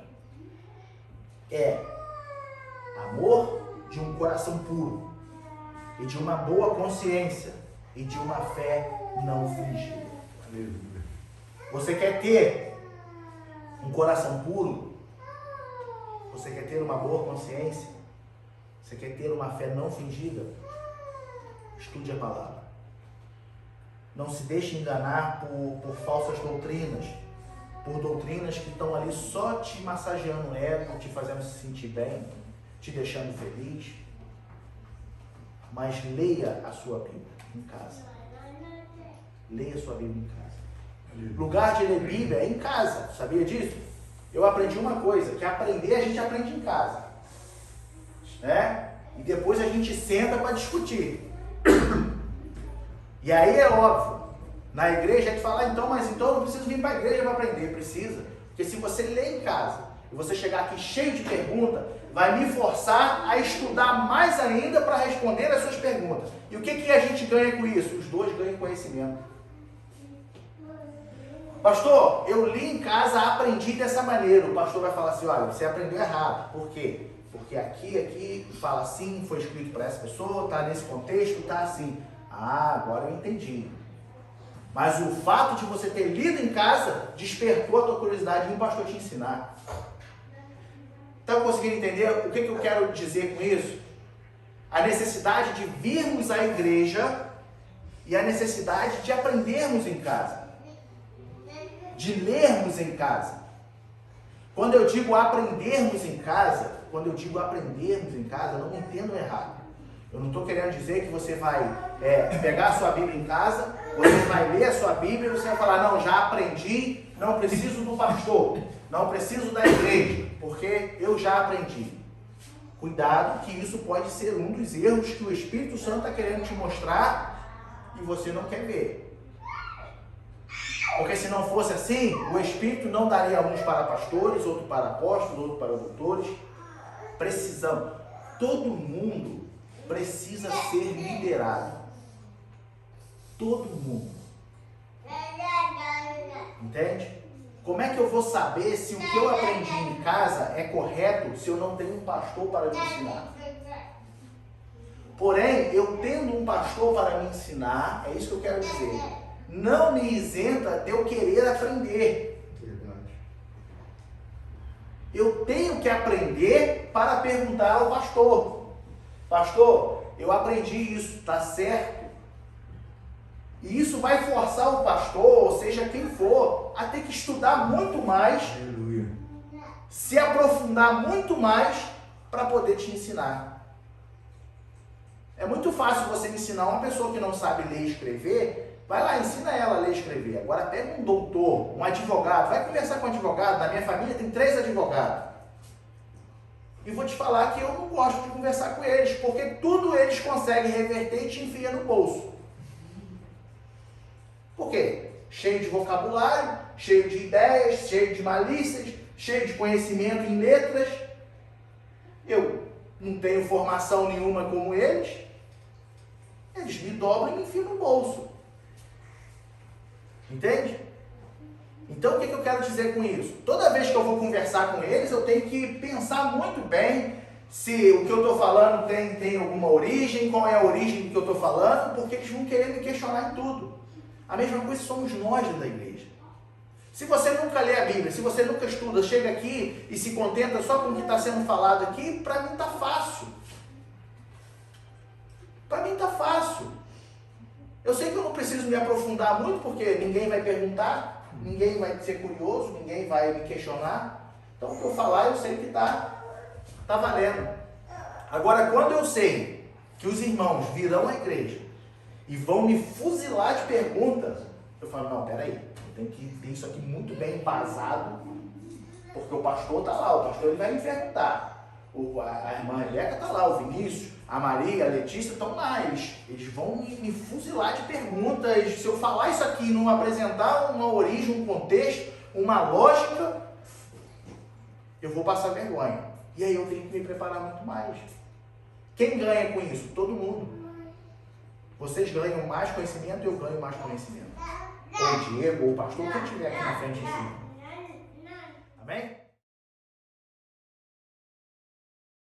é amor de um coração puro e de uma boa consciência e de uma fé não fingida. Você quer ter um coração puro? Você quer ter uma boa consciência? Você quer ter uma fé não fingida? Estude a palavra. Não se deixe enganar por falsas doutrinas, por doutrinas que estão ali só te massageando o ego, te fazendo se sentir bem, te deixando feliz. Mas leia a sua Bíblia em casa. Leia a sua Bíblia em casa. Lugar de ler Bíblia é em casa, sabia disso? Eu aprendi uma coisa, que aprender a gente aprende em casa, né? E depois a gente senta para discutir. E aí é óbvio, na igreja a gente fala, mas então eu não preciso vir para a igreja para aprender. Precisa, porque se você ler em casa e você chegar aqui cheio de perguntas, vai me forçar a estudar mais ainda para responder as suas perguntas. E o que a gente ganha com isso? Os dois ganham conhecimento. Pastor, eu li em casa, aprendi dessa maneira. O pastor vai falar assim, olha, você aprendeu errado. Por quê? Porque aqui fala assim, foi escrito para essa pessoa, está nesse contexto, está assim. Ah, agora eu entendi. Mas o fato de você ter lido em casa despertou a tua curiosidade e o pastor te ensinar. Estão conseguindo entender o que eu quero dizer com isso? A necessidade de virmos à igreja e a necessidade de aprendermos em casa. De lermos em casa. Quando eu digo aprendermos em casa, não me entendam errado. Eu não estou querendo dizer que você vai pegar a sua Bíblia em casa, você vai ler a sua Bíblia e você vai falar, não, já aprendi, não preciso do pastor, não preciso da igreja, porque eu já aprendi. Cuidado que isso pode ser um dos erros que o Espírito Santo está querendo te mostrar e você não quer ver. Porque se não fosse assim, o Espírito não daria uns para pastores, outro para apóstolos, outro para doutores. Precisamos. Todo mundo precisa ser liderado. Todo mundo. Entende? Como é que eu vou saber se o que eu aprendi em casa é correto se eu não tenho um pastor para me ensinar? Porém, eu tendo um pastor para me ensinar, é isso que eu quero dizer, não me isenta de eu querer aprender.
Verdade.
Eu tenho que aprender para perguntar ao pastor. Pastor, eu aprendi isso, está certo? E isso vai forçar o pastor, ou seja, quem for, a ter que estudar muito mais,
Aleluia.
se aprofundar muito mais para poder te ensinar. É muito fácil você ensinar uma pessoa que não sabe ler e escrever, vai lá, ensina ela a ler e escrever. Agora pega um doutor, um advogado, vai conversar com um advogado. Na minha família tem 3 advogados. E vou te falar que eu não gosto de conversar com eles, porque tudo eles conseguem reverter e te enfia no bolso. Por quê? Cheio de vocabulário, cheio de ideias, cheio de malícias, cheio de conhecimento em letras. Eu não tenho formação nenhuma como eles. Eles me dobram e me enfiam no bolso. Entende? Então o que eu quero dizer com isso? Toda vez que eu vou conversar com eles, eu tenho que pensar muito bem se o que eu estou falando tem alguma origem, qual é a origem do que eu estou falando, porque eles vão querer me questionar em tudo. A mesma coisa somos nós dentro da igreja. Se você nunca lê a Bíblia, se você nunca estuda, chega aqui e se contenta só com o que está sendo falado aqui, para mim está fácil. Para mim está fácil. Eu sei que eu não preciso me aprofundar muito, porque ninguém vai perguntar, ninguém vai ser curioso, ninguém vai me questionar. Então, o que eu falar, eu sei que está valendo. Agora, quando eu sei que os irmãos virão à igreja e vão me fuzilar de perguntas, eu falo, não, peraí, eu tenho que ter isso aqui muito bem embasado, porque o pastor está lá, o pastor ele vai me perguntar. A irmã Rebeca está lá, o Vinícius, a Maria, a Letícia estão lá, eles vão me fuzilar de perguntas. Se eu falar isso aqui e não apresentar uma origem, um contexto, uma lógica, eu vou passar vergonha. E aí eu tenho que me preparar muito mais. Quem ganha com isso? Todo mundo. Vocês ganham mais conhecimento e eu ganho mais conhecimento. Ou o Diego, ou o pastor, quem estiver aqui na frente em cima.